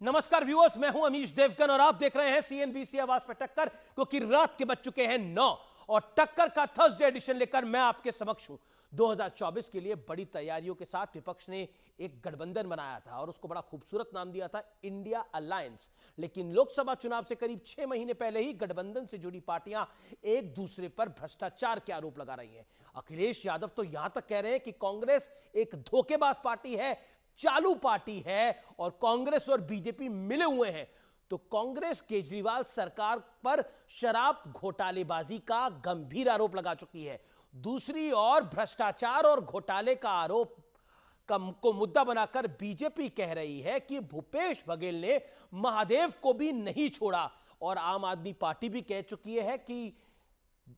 नमस्कार व्यूअर्स, मैं हूं अमीश देवगन और आप देख रहे हैं सीएनबीसी आवाज पर टक्कर, क्योंकि रात के बज चुके हैं 9 और टक्कर का थर्सडे एडिशन लेकर मैं आपके समक्ष हूं। 2024 के लिए बड़ी तैयारियों के साथ विपक्ष ने एक गठबंधन बनाया था और उसको बड़ा खूबसूरत नाम दिया था इंडिया अलायंस। लेकिन लोकसभा चुनाव से करीब 6 महीने पहले ही गठबंधन से जुड़ी पार्टियां एक दूसरे पर भ्रष्टाचार के आरोप लगा रही हैं। अखिलेश यादव तो यहां तक कह रहे हैं कि कांग्रेस एक धोखेबाज पार्टी है, चालू पार्टी है और कांग्रेस और बीजेपी मिले हुए हैं। तो कांग्रेस केजरीवाल सरकार पर शराब घोटालेबाजी का गंभीर आरोप लगा चुकी है। दूसरी ओर भ्रष्टाचार और घोटाले का आरोप को मुद्दा बनाकर बीजेपी कह रही है कि भूपेश बघेल ने महादेव को भी नहीं छोड़ा और आम आदमी पार्टी भी कह चुकी है कि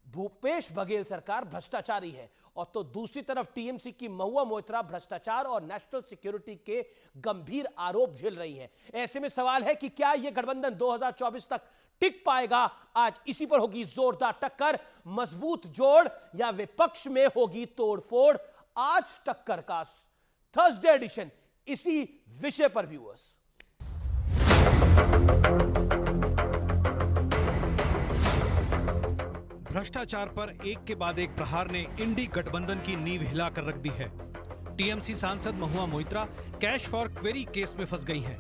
भूपेश बघेल सरकार भ्रष्टाचारी है। और तो दूसरी तरफ टीएमसी की महुआ मोइत्रा भ्रष्टाचार और नेशनल सिक्योरिटी के गंभीर आरोप झेल रही है। ऐसे में सवाल है कि क्या यह गठबंधन 2024 तक टिक पाएगा? आज इसी पर होगी जोरदार टक्कर। मजबूत जोड़ या विपक्ष में होगी तोड़फोड़? आज टक्कर का थर्सडे एडिशन इसी विषय पर व्यूअर्स। भ्रष्टाचार पर एक के बाद एक प्रहार ने इंडी गठबंधन की नींव हिलाकर रख दी है। टीएमसी सांसद Mahua Moitra cash for query case में फंस गई हैं।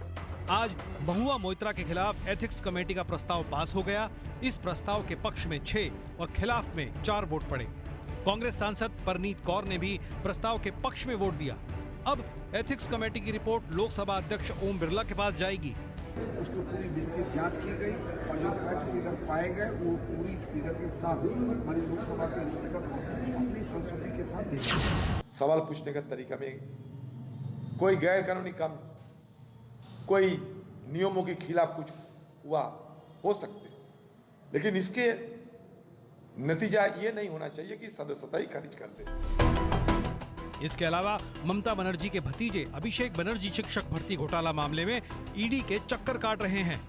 आज महुआ मोइत्रा के खिलाफ एथिक्स कमेटी का प्रस्ताव पास हो गया। इस प्रस्ताव के पक्ष में 6 और खिलाफ में 4 वोट पड़े। कांग्रेस सांसद परनीत कौर ने भी प्रस्ताव के पक्ष में वोट दिया। अब एथिक्स कमेटी की रिपोर्ट लोकसभा अध्यक्ष ओम बिरला के पास जाएगी। उसकी पूरी विस्तृत जांच की गई और जो फैक्ट फिगर पाए गए वो पूरी फिगर के साथ हमारी लोकसभा के स्पीकर को अपनी संस्तुति के साथ भेजा। सवाल पूछने का तरीका में कोई गैर कानूनी काम, कोई नियमों के खिलाफ कुछ हुआ हो सकते, लेकिन इसके नतीजा ये नहीं होना चाहिए कि सदस्यता ही खारिज कर दे। इसके अलावा ममता बनर्जी के भतीजे अभिषेक बनर्जी शिक्षक भर्ती घोटाला मामले में ईडी के चक्कर काट रहे हैं।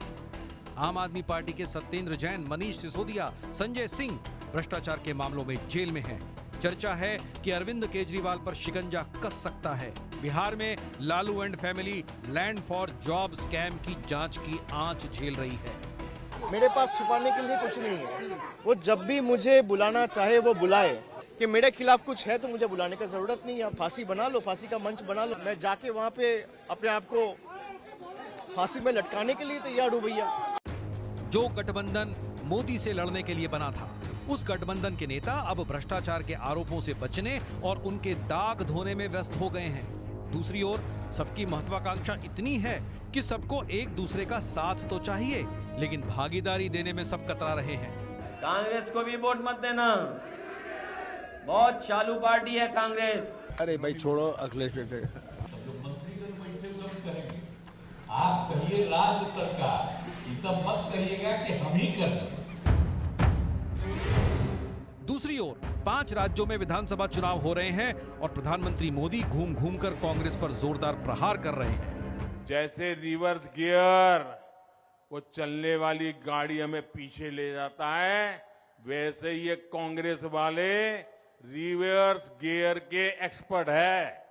आम आदमी पार्टी के सत्येंद्र जैन, मनीष सिसोदिया, संजय सिंह भ्रष्टाचार के मामलों में जेल में हैं। चर्चा है कि अरविंद केजरीवाल पर शिकंजा कस सकता है। बिहार में Lalu and family land for job scam की जांच की आंच झेल रही है। मेरे पास छुपाने के लिए कुछ नहीं है। वो जब भी मुझे बुलाना चाहे वो बुलाए। कि मेरे खिलाफ कुछ है तो मुझे बुलाने की जरूरत नहीं है। फांसी बना लो, फांसी का मंच बना लो, मैं जाके वहाँ पे अपने आप को फांसी में लटकाने के लिए तैयार हूँ भैया। जो गठबंधन मोदी से लड़ने के लिए बना था, उस गठबंधन के नेता अब भ्रष्टाचार के आरोपों से बचने और उनके दाग धोने में व्यस्त हो गए हैं। दूसरी ओर सबकी महत्वाकांक्षा इतनी है कि सबको एक दूसरे का साथ तो चाहिए, लेकिन भागीदारी देने में सब कतरा रहे हैं। कांग्रेस को भी वोट मत देना, बहुत चालू पार्टी है कांग्रेस। अरे भाई छोड़ो अखिलेश। आप कहिए राज्य सरकार, ये सब मत कहिएगा कि हम ही करें। दूसरी ओर 5 राज्यों में विधानसभा चुनाव हो रहे हैं और प्रधानमंत्री मोदी घूम घूम कर कांग्रेस पर जोरदार प्रहार कर रहे हैं। जैसे रिवर्स गियर वो चलने वाली गाड़ी हमें पीछे ले जाता है, वैसे ये कांग्रेस वाले रिवर्स गियर के एक्सपर्ट है।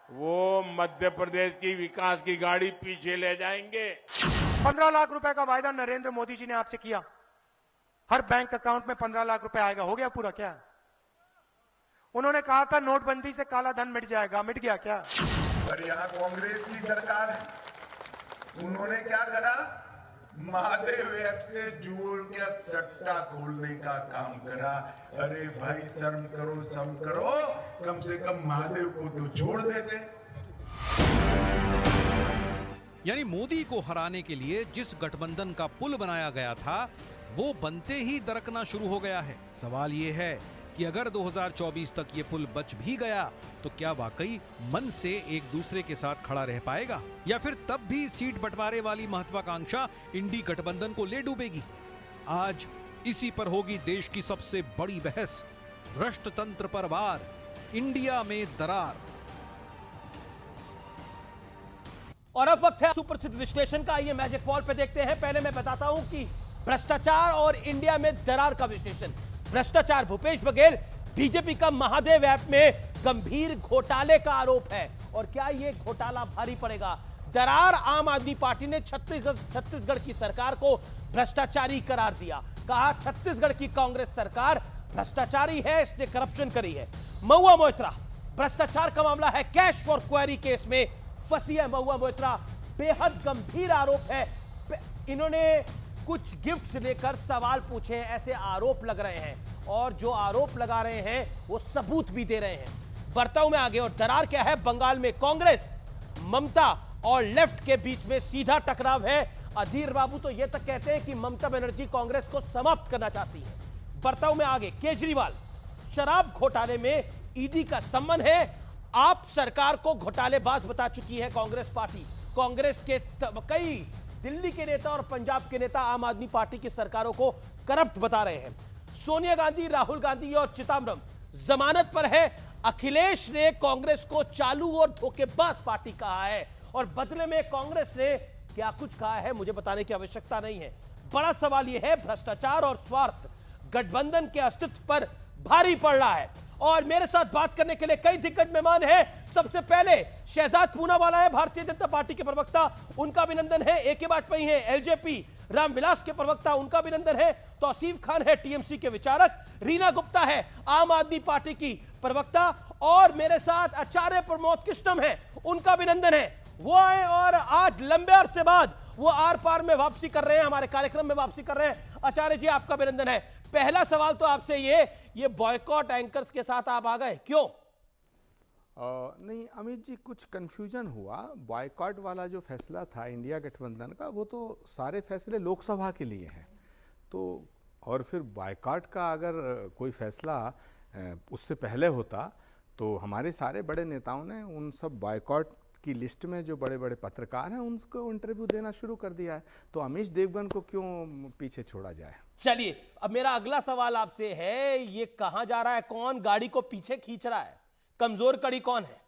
वो मध्य प्रदेश की विकास की गाड़ी पीछे ले जाएंगे। 15 लाख रुपए का वायदा नरेंद्र मोदी जी ने आपसे किया। हर बैंक अकाउंट में 15 लाख रुपए आएगा। हो गया पूरा क्या? उन्होंने कहा था नोटबंदी से काला धन मिट जाएगा, मिट गया क्या? पर यहाँ कांग्रेस की सरकार है, उन्होंने क्या करा? महादेव ऐप से जोड़ के सट्टा खोलने का काम करा। अरे भाई शर्म करो, शर्म करो, कम से कम महादेव को तो छोड़ देते। यानी मोदी को हराने के लिए जिस गठबंधन का पुल बनाया गया था, वो बनते ही दरकना शुरू हो गया है। सवाल ये है कि अगर 2024 तक ये पुल बच भी गया तो क्या वाकई मन से एक दूसरे के साथ खड़ा रह पाएगा, या फिर तब भी सीट बंटवारे वाली महत्वाकांक्षा इंडी गठबंधन को ले डूबेगी? आज इसी पर होगी देश की सबसे बड़ी बहस। भ्रष्टतंत्र पर वार, इंडिया में दरार। और अब वक्त है सुप्रसिद्ध विश्लेषण का। आइए मैजिक वॉल पे देखते हैं। पहले मैं बताता हूं कि भ्रष्टाचार और इंडिया में दरार का विश्लेषण। भ्रष्टाचार, भूपेश बघेल, बीजेपी का महादेव ऐप में गंभीर घोटाले का आरोप है और क्या यह घोटाला भारी पड़ेगा? दरार आम आदमी पार्टी ने छत्तीसगढ़ की सरकार को भ्रष्टाचारी करार दिया। कहा छत्तीसगढ़ की कांग्रेस सरकार भ्रष्टाचारी है, इसने करप्शन करी है। महुआ मोइत्रा, भ्रष्टाचार का मामला है, कैश फॉर क्वेरी केस में फंसी है महुआ मोइत्रा। बेहद गंभीर आरोप है। इन्होंने कुछ गिफ्ट्स लेकर सवाल पूछे हैं, ऐसे आरोप लग रहे हैं, और जो आरोप लगा रहे हैं वो सबूत भी दे रहे हैं। बर्ताव में आगे और दरार क्या है, बंगाल में कांग्रेस, ममता और लेफ्ट के बीच में सीधा टकराव है। अधीर बाबू तो यह तक कहते हैं कि ममता बनर्जी कांग्रेस को समाप्त करना चाहती है। बर्ताव में आगे केजरीवाल, शराब घोटाले में ईडी का संबंध है। आप सरकार को घोटालेबाज बता चुकी है कांग्रेस पार्टी। कांग्रेस के कई दिल्ली के नेता और पंजाब के नेता आम आदमी पार्टी की सरकारों को करप्ट बता रहे हैं। सोनिया गांधी, राहुल गांधी और चिदंबरम जमानत पर है। अखिलेश ने कांग्रेस को चालू और धोखेबाज पार्टी कहा है, और बदले में कांग्रेस ने क्या कुछ कहा है मुझे बताने की आवश्यकता नहीं है। बड़ा सवाल यह है, भ्रष्टाचार और स्वार्थ गठबंधन के अस्तित्व पर भारी पड़ रहा है। और मेरे साथ बात करने के लिए कई दिग्गज मेहमान हैं। सबसे पहले शहजाद पूनावाला है, भारतीय जनता पार्टी के प्रवक्ता, उनका अभिनंदन है। ए के वाजपेयी है, एलजेपी रामविलास के प्रवक्ता, उनका अभिनंदन है। तौसीफ खान है, टीएमसी के विचारक। रीना गुप्ता है, आम आदमी पार्टी की प्रवक्ता, और मेरे साथ आचार्य प्रमोद कृष्णम है, उनका अभिनंदन है। वो आए और आज लंबे अरसे बाद वो आर पार में वापसी कर रहे हैं, हमारे कार्यक्रम में वापसी कर रहे हैं। आचार्य जी, आपका अभिनंदन है। पहला सवाल तो आपसे ये बॉयकॉट एंकर्स के साथ आप आ गए, क्यों? नहीं अमित जी, कुछ कंफ्यूजन हुआ। बॉयकॉट वाला जो फैसला था इंडिया गठबंधन का, वो तो सारे फैसले लोकसभा के लिए हैं, तो और फिर बॉयकॉट का अगर कोई फैसला उससे पहले होता तो हमारे सारे बड़े नेताओं ने उन सब बॉयकॉट की लिस्ट में जो बड़े बड़े पत्रकार हैं उनको इंटरव्यू देना शुरू कर दिया है, तो अमीश देवगन को क्यों पीछे छोड़ा जाए। चलिए, अब मेरा अगला सवाल आपसे है, ये कहां जा रहा है, कौन गाड़ी को पीछे खींच रहा है, कमजोर कड़ी कौन है?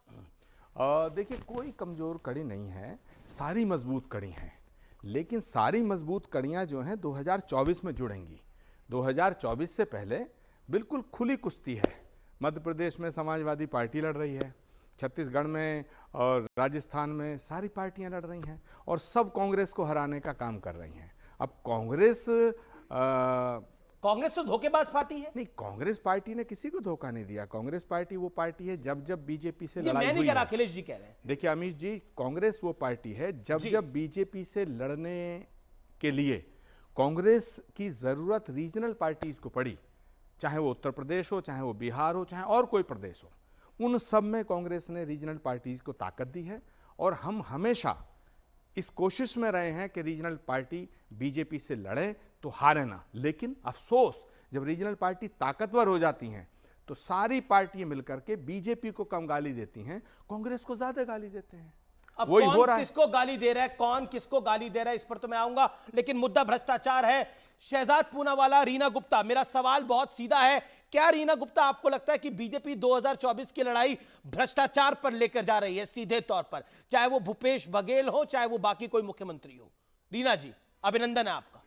देखिए, कोई कमजोर कड़ी नहीं है, सारी मजबूत कड़ी हैं, लेकिन सारी मजबूत कड़ियां जो हैं 2024 में जुड़ेंगी। 2024 से पहले बिल्कुल खुली कुश्ती है। मध्य प्रदेश में समाजवादी पार्टी लड़ रही है, छत्तीसगढ़ में और राजस्थान में सारी पार्टियां लड़ रही हैं, और सब कांग्रेस को हराने का काम कर रही हैं। अब कांग्रेस तो धोखेबाज पार्टी है। नहीं, कांग्रेस पार्टी ने किसी को धोखा नहीं दिया। कांग्रेस पार्टी वो पार्टी है जब जब बीजेपी से लड़ाई मैं नहीं हुई कह रहा, है। अखिलेश जी कह रहे हैं। देखिए अमीश जी, कांग्रेस वो पार्टी है जब जब बीजेपी से लड़ने के लिए कांग्रेस की जरूरत रीजनल पार्टीज को पड़ी, चाहे वो उत्तर प्रदेश हो, चाहे वो बिहार हो, चाहे और कोई प्रदेश हो, उन सब में कांग्रेस ने रीजनल पार्टीज को ताकत दी है। और हम हमेशा इस कोशिश में रहे हैं कि रीजनल पार्टी बीजेपी से लड़े तो हारे ना, लेकिन अफसोस जब रीजनल पार्टी ताकतवर हो जाती हैं तो सारी पार्टियां मिलकर के बीजेपी को कम गाली देती हैं, कांग्रेस को ज्यादा गाली देते हैं। अब वही हो कौन रहा है। किसको गाली दे रहा है, कौन किसको गाली दे रहा है, इस पर तो मैं आऊंगा, लेकिन मुद्दा भ्रष्टाचार है। शहजाद पूनावाला, रीना गुप्ता, मेरा सवाल बहुत सीधा है, क्या रीना गुप्ता आपको लगता है कि बीजेपी 2024 की लड़ाई भ्रष्टाचार पर लेकर जा रही है सीधे तौर पर, चाहे वो भूपेश बघेल हो, चाहे वो बाकी कोई मुख्यमंत्री हो? रीना जी, अभिनंदन है आपका।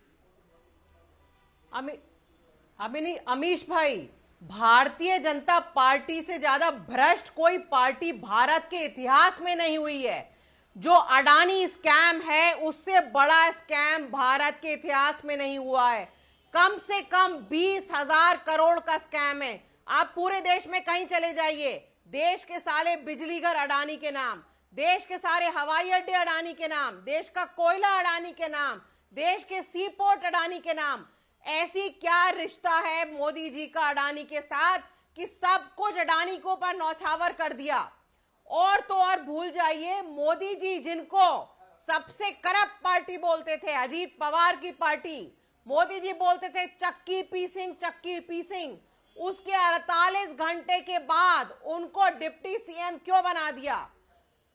अमीश भाई, भारतीय जनता पार्टी से ज्यादा भ्रष्ट कोई पार्टी भारत के इतिहास में नहीं हुई है। जो अडानी स्कैम है, उससे बड़ा स्कैम भारत के इतिहास में नहीं हुआ है। कम से कम 20,000 करोड़ का स्कैम है। आप पूरे देश में कहीं चले जाइए, देश के सारे बिजली घर अडानी के नाम, देश के सारे हवाई अड्डे अडानी के नाम, देश का कोयला अडानी के नाम, देश के सी पोर्ट अडानी के नाम। ऐसी क्या रिश्ता है मोदी जी का अडानी के साथ कि सब कुछ अडानी को पर नौछावर कर दिया। और तो और भूल जाइए, मोदी जी जिनको सबसे करप्ट पार्टी बोलते थे, अजीत पवार की पार्टी, मोदी जी बोलते थे चक्की पीसिंग, उसके 48 घंटे के बाद उनको डिप्टी सीएम क्यों बना दिया?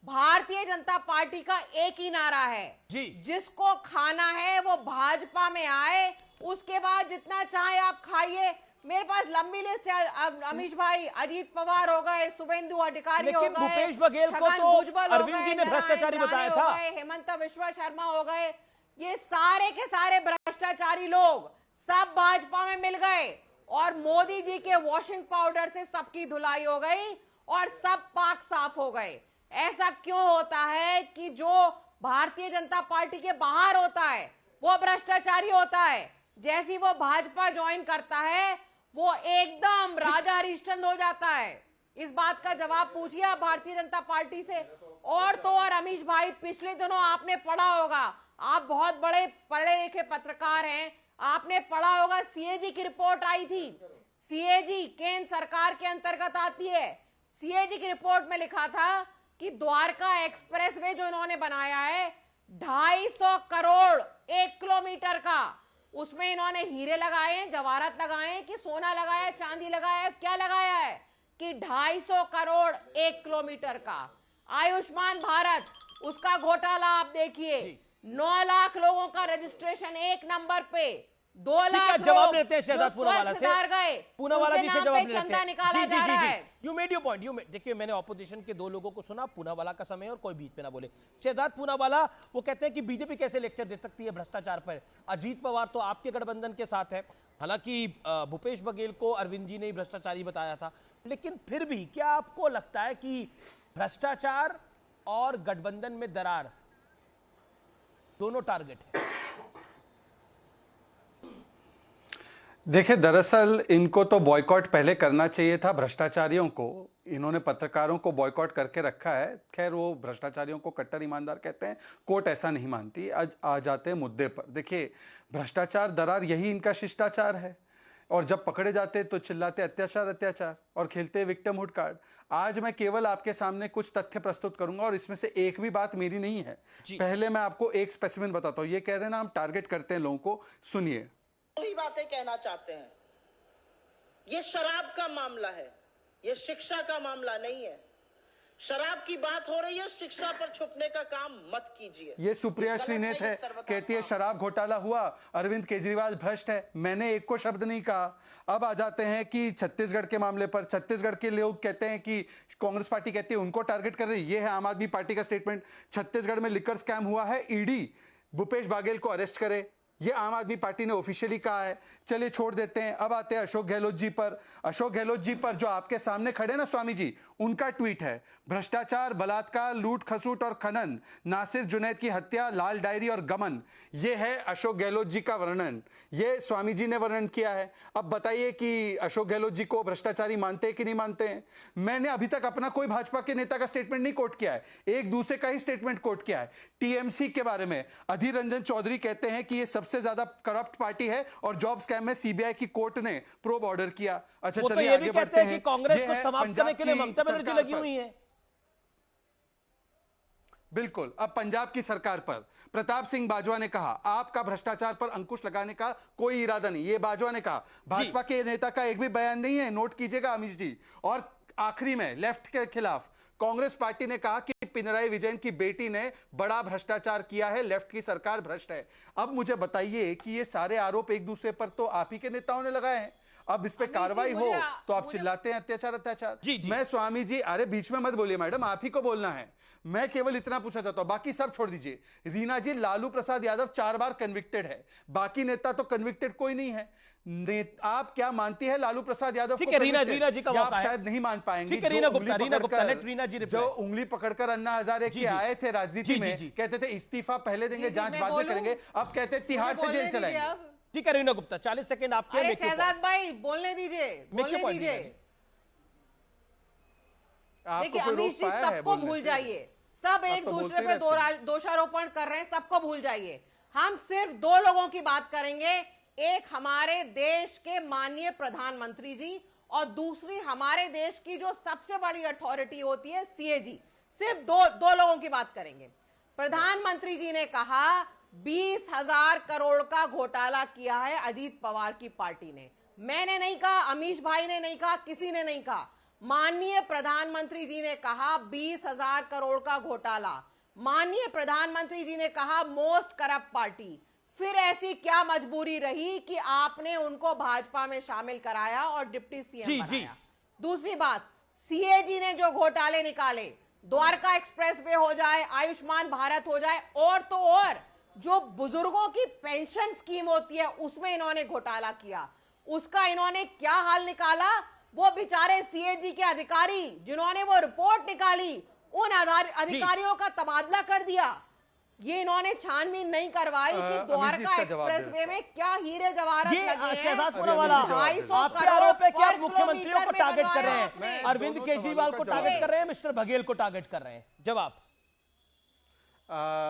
भारतीय जनता पार्टी का एक ही नारा है जी, जिसको खाना है वो भाजपा में आए, उसके बाद जितना चाहे आप खाइए। मेरे पास लंबी लिस्ट है अमीश भाई, अजीत पवार हो गए, शुभेंदु अधिकारी हो गए, लेकिन भूपेश बघेल को तो अरविंद जी ने भ्रष्टाचारी बताया था, हेमंत बिश्वा शर्मा हो गए, ये सारे के सारे भ्रष्टाचारी लोग सब भाजपा में मिल गए और मोदी जी के वॉशिंग पाउडर से सबकी धुलाई हो गई और सब पाक साफ हो गए। ऐसा क्यों होता है कि जो भारतीय जनता पार्टी के बाहर होता है वो भ्रष्टाचारी होता है, जैसी वो भाजपा ज्वाइन करता है वो एकदम राजा हरिश्चंद्र हो जाता है? इस बात का जवाब पूछिए आप भारतीय जनता पार्टी से। और तो और अमीश भाई, पिछले दिनों आपने पढ़ा होगा, आप बहुत बड़े पढ़े लिखे पत्रकार हैं, आपने पढ़ा होगा सीएजी की रिपोर्ट आई थी। सीएजी केंद्र सरकार के अंतर्गत आती है। सीएजी की रिपोर्ट में लिखा था कि द्वारका एक्सप्रेसवे जो इन्होंने बनाया है 250 करोड़ 1 किलोमीटर का, उसमें इन्होंने हीरे लगाए हैं, जवाहरात लगाए हैं कि सोना लगाया है, चांदी लगाया है, क्या लगाया है कि 250 करोड़ 1 किलोमीटर का। आयुष्मान भारत, उसका घोटाला आप देखिए, 9 लाख लोगों का रजिस्ट्रेशन एक नंबर पे, 2 लाख जवाब लेते हैं शहजाद पूनावाला से। गए, पूनावाला जी से जवाब लेते हैं। जी जी जी जी, यू मेड योर पॉइंट। देखिए, मैंने ऑपोजिशन के 2 लोगों को सुना, पूनावाला का समय और कोई बीच में ना बोले। शहजाद पूनावाला वो कहते हैं कि बीजेपी कैसे लेक्चर दे सकती है भ्रष्टाचार पर। अजीत पवार तो आपके गठबंधन के साथ है, हालांकि भूपेश बघेल को अरविंद जी ने ही भ्रष्टाचारी बताया था, लेकिन फिर भी क्या आपको लगता है कि भ्रष्टाचार और गठबंधन में दरार दोनों टारगेट है? देखिए, दरअसल इनको तो बॉयकॉट पहले करना चाहिए था, भ्रष्टाचारियों को। इन्होंने पत्रकारों को बॉयकॉट करके रखा है। खैर, वो भ्रष्टाचारियों को कट्टर ईमानदार कहते हैं, कोर्ट ऐसा नहीं मानती। आज आ जाते हैं मुद्दे पर। देखिए, भ्रष्टाचार दरार यही इनका शिष्टाचार है, और जब पकड़े जाते तो चिल्लाते अत्याचार अत्याचार और खेलते विक्टिमहुड कार्ड। आज मैं केवल आपके सामने कुछ तथ्य प्रस्तुत करूंगा, और इसमें से एक भी बात मेरी नहीं है। पहले मैं आपको एक स्पेसिमेन बताता हूं। ये कह रहे हैं ना हम टारगेट करते हैं लोगों को, सुनिए। वही बातें कहना चाहते हैं। ये शराब का मामला है, ये शिक्षा का मामला नहीं है। शराब की बात हो रही है, शिक्षा पर छुपने का काम मत कीजिए। ये सुप्रिया श्रीनेत है, कहती है शराब घोटाला हुआ, अरविंद केजरीवाल भ्रष्ट है। मैंने एक को शब्द नहीं कहा। अब आ जाते हैं कि छत्तीसगढ़ के मामले पर। छत्तीसगढ़ के लोग कहते हैं कि कांग्रेस पार्टी कहती है उनको टारगेट कर रही है। ये है आम आदमी पार्टी का स्टेटमेंट। छत्तीसगढ़ में लिकर स्कैम हुआ है, ईडी भूपेश बघेल को अरेस्ट करे, ये आम आदमी पार्टी ने ऑफिशियली कहा है। चलिए छोड़ देते हैं। अब आते हैं अशोक गहलोत जी पर। अशोक गहलोत जी पर जो आपके सामने खड़े ना स्वामी जी, उनका ट्वीट है, भ्रष्टाचार, बलात्कार, लूट खसूट और खनन, नासिर जुनैद की हत्या, लाल डायरी और गमन। ये है अशोक गहलोत जी का वर्णन। ये स्वामी जी ने वर्णन किया है। अब बताइए कि अशोक गहलोत जी को भ्रष्टाचारी मानते हैं कि नहीं मानते हैं? मैंने अभी तक अपना कोई भाजपा के नेता का स्टेटमेंट नहीं कोट किया है, एक दूसरे का ही स्टेटमेंट कोट किया है। टीएमसी के बारे में अधीर रंजन चौधरी कहते हैं कि ये सबसे ज्यादा करप्ट पार्टी है और जॉब स्कैम में सीबीआई की कोर्ट ने प्रोब ऑर्डर किया। अच्छा, वो चलिए तो ये आगे भी बढ़ते कहते हैं हैं कि कांग्रेस को समाप्त करने के लिए ममता बनर्जी लगी हुई है। बिल्कुल। अब पंजाब की सरकार पर प्रताप सिंह बाजवा ने कहा, आपका भ्रष्टाचार पर अंकुश लगाने का कोई इरादा नहीं। ये बाजवा ने कहा, भाजपा के नेता का एक भी बयान नहीं है, नोट कीजिएगा अमीश जी। और आखिरी में लेफ्ट के खिलाफ कांग्रेस पार्टी ने कहा कि पिनराई विजयन की बेटी ने बड़ा भ्रष्टाचार किया है, लेफ्ट की सरकार भ्रष्ट है। अब मुझे बताइए कि ये सारे आरोप एक दूसरे पर तो आप ही के नेताओं ने लगाए हैं। अब इस पे कार्रवाई हो तो आप चिल्लाते हैं अत्याचार अत्याचार। मैं स्वामी जी, अरे बीच में मत बोलिए मैडम, आप ही को बोलना है। मैं केवल इतना पूछना चाहता हूं, बाकी सब छोड़ दीजिए। रीना जी, लालू प्रसाद यादव 4 बार कन्विक्टेड है, बाकी नेता तो कन्विक्टेड कोई नहीं है। आप क्या मानती है लालू प्रसाद यादव को? ठीक है, रीना जी का मौका है। शायद नहीं मान पाएंगे। ठीक है, रीना गुप्ता, लेट रीना जी रिप्लाई। जो उंगली पकड़कर अन्ना हजारे के आए थे राजनीति में, कहते थे इस्तीफा पहले देंगे, जांच बाद में करेंगे, अब कहते तिहाड़ से जेल चलाएंगे। ठीक है रीना गुप्ता, 40 सेकंड आपके। अरे शहजाद भाई बोलने दीजिए, बोलने दीजिए। देखिए अमीश जी, सबको भूल जाइए, सब एक दूसरे पे दोषारोपण कर रहे हैं, सबको भूल जाइए। हम सिर्फ 2 लोगों की बात करेंगे, एक हमारे देश के माननीय प्रधानमंत्री जी और दूसरी हमारे देश की जो सबसे बड़ी अथॉरिटी होती है सीएजी। सिर्फ दो लोगों की बात करेंगे। प्रधानमंत्री जी ने कहा 20,000 करोड़ का घोटाला किया है अजीत पवार की पार्टी ने। मैंने नहीं कहा, अमीश भाई ने नहीं कहा, किसी ने नहीं कहा, माननीय प्रधानमंत्री जी ने कहा 20,000 करोड़ का घोटाला। माननीय प्रधानमंत्री जी ने कहा मोस्ट करप्ट पार्टी। फिर ऐसी क्या मजबूरी रही कि आपने उनको भाजपा में शामिल कराया और डिप्टी सीएम बनाया? दूसरी बात, सीएजी ने जो घोटाले निकाले, द्वारका एक्सप्रेसवे हो जाए, आयुष्मान भारत हो जाए, और तो और जो बुजुर्गों की पेंशन स्कीम होती है उसमें इन्होंने घोटाला किया। उसका इन्होंने क्या हाल निकाला? वो बेचारे सीएजी के अधिकारी जिन्होंने वो रिपोर्ट निकाली, उन अधिकारियों का तबादला कर दिया। ये इन्होंने छानबीन नहीं करवाई कि द्वारका एक्सप्रेसवे में क्या हीरे जवाहरात लगे हैं। शहजाद पूनावाला, आपके आरोप है कि आप मुख्यमंत्रियों को टारगेट कर रहे हैं, अरविंद केजरीवाल को टारगेट कर रहे हैं, मिस्टर बघेल को टारगेट कर रहे हैं। जवाब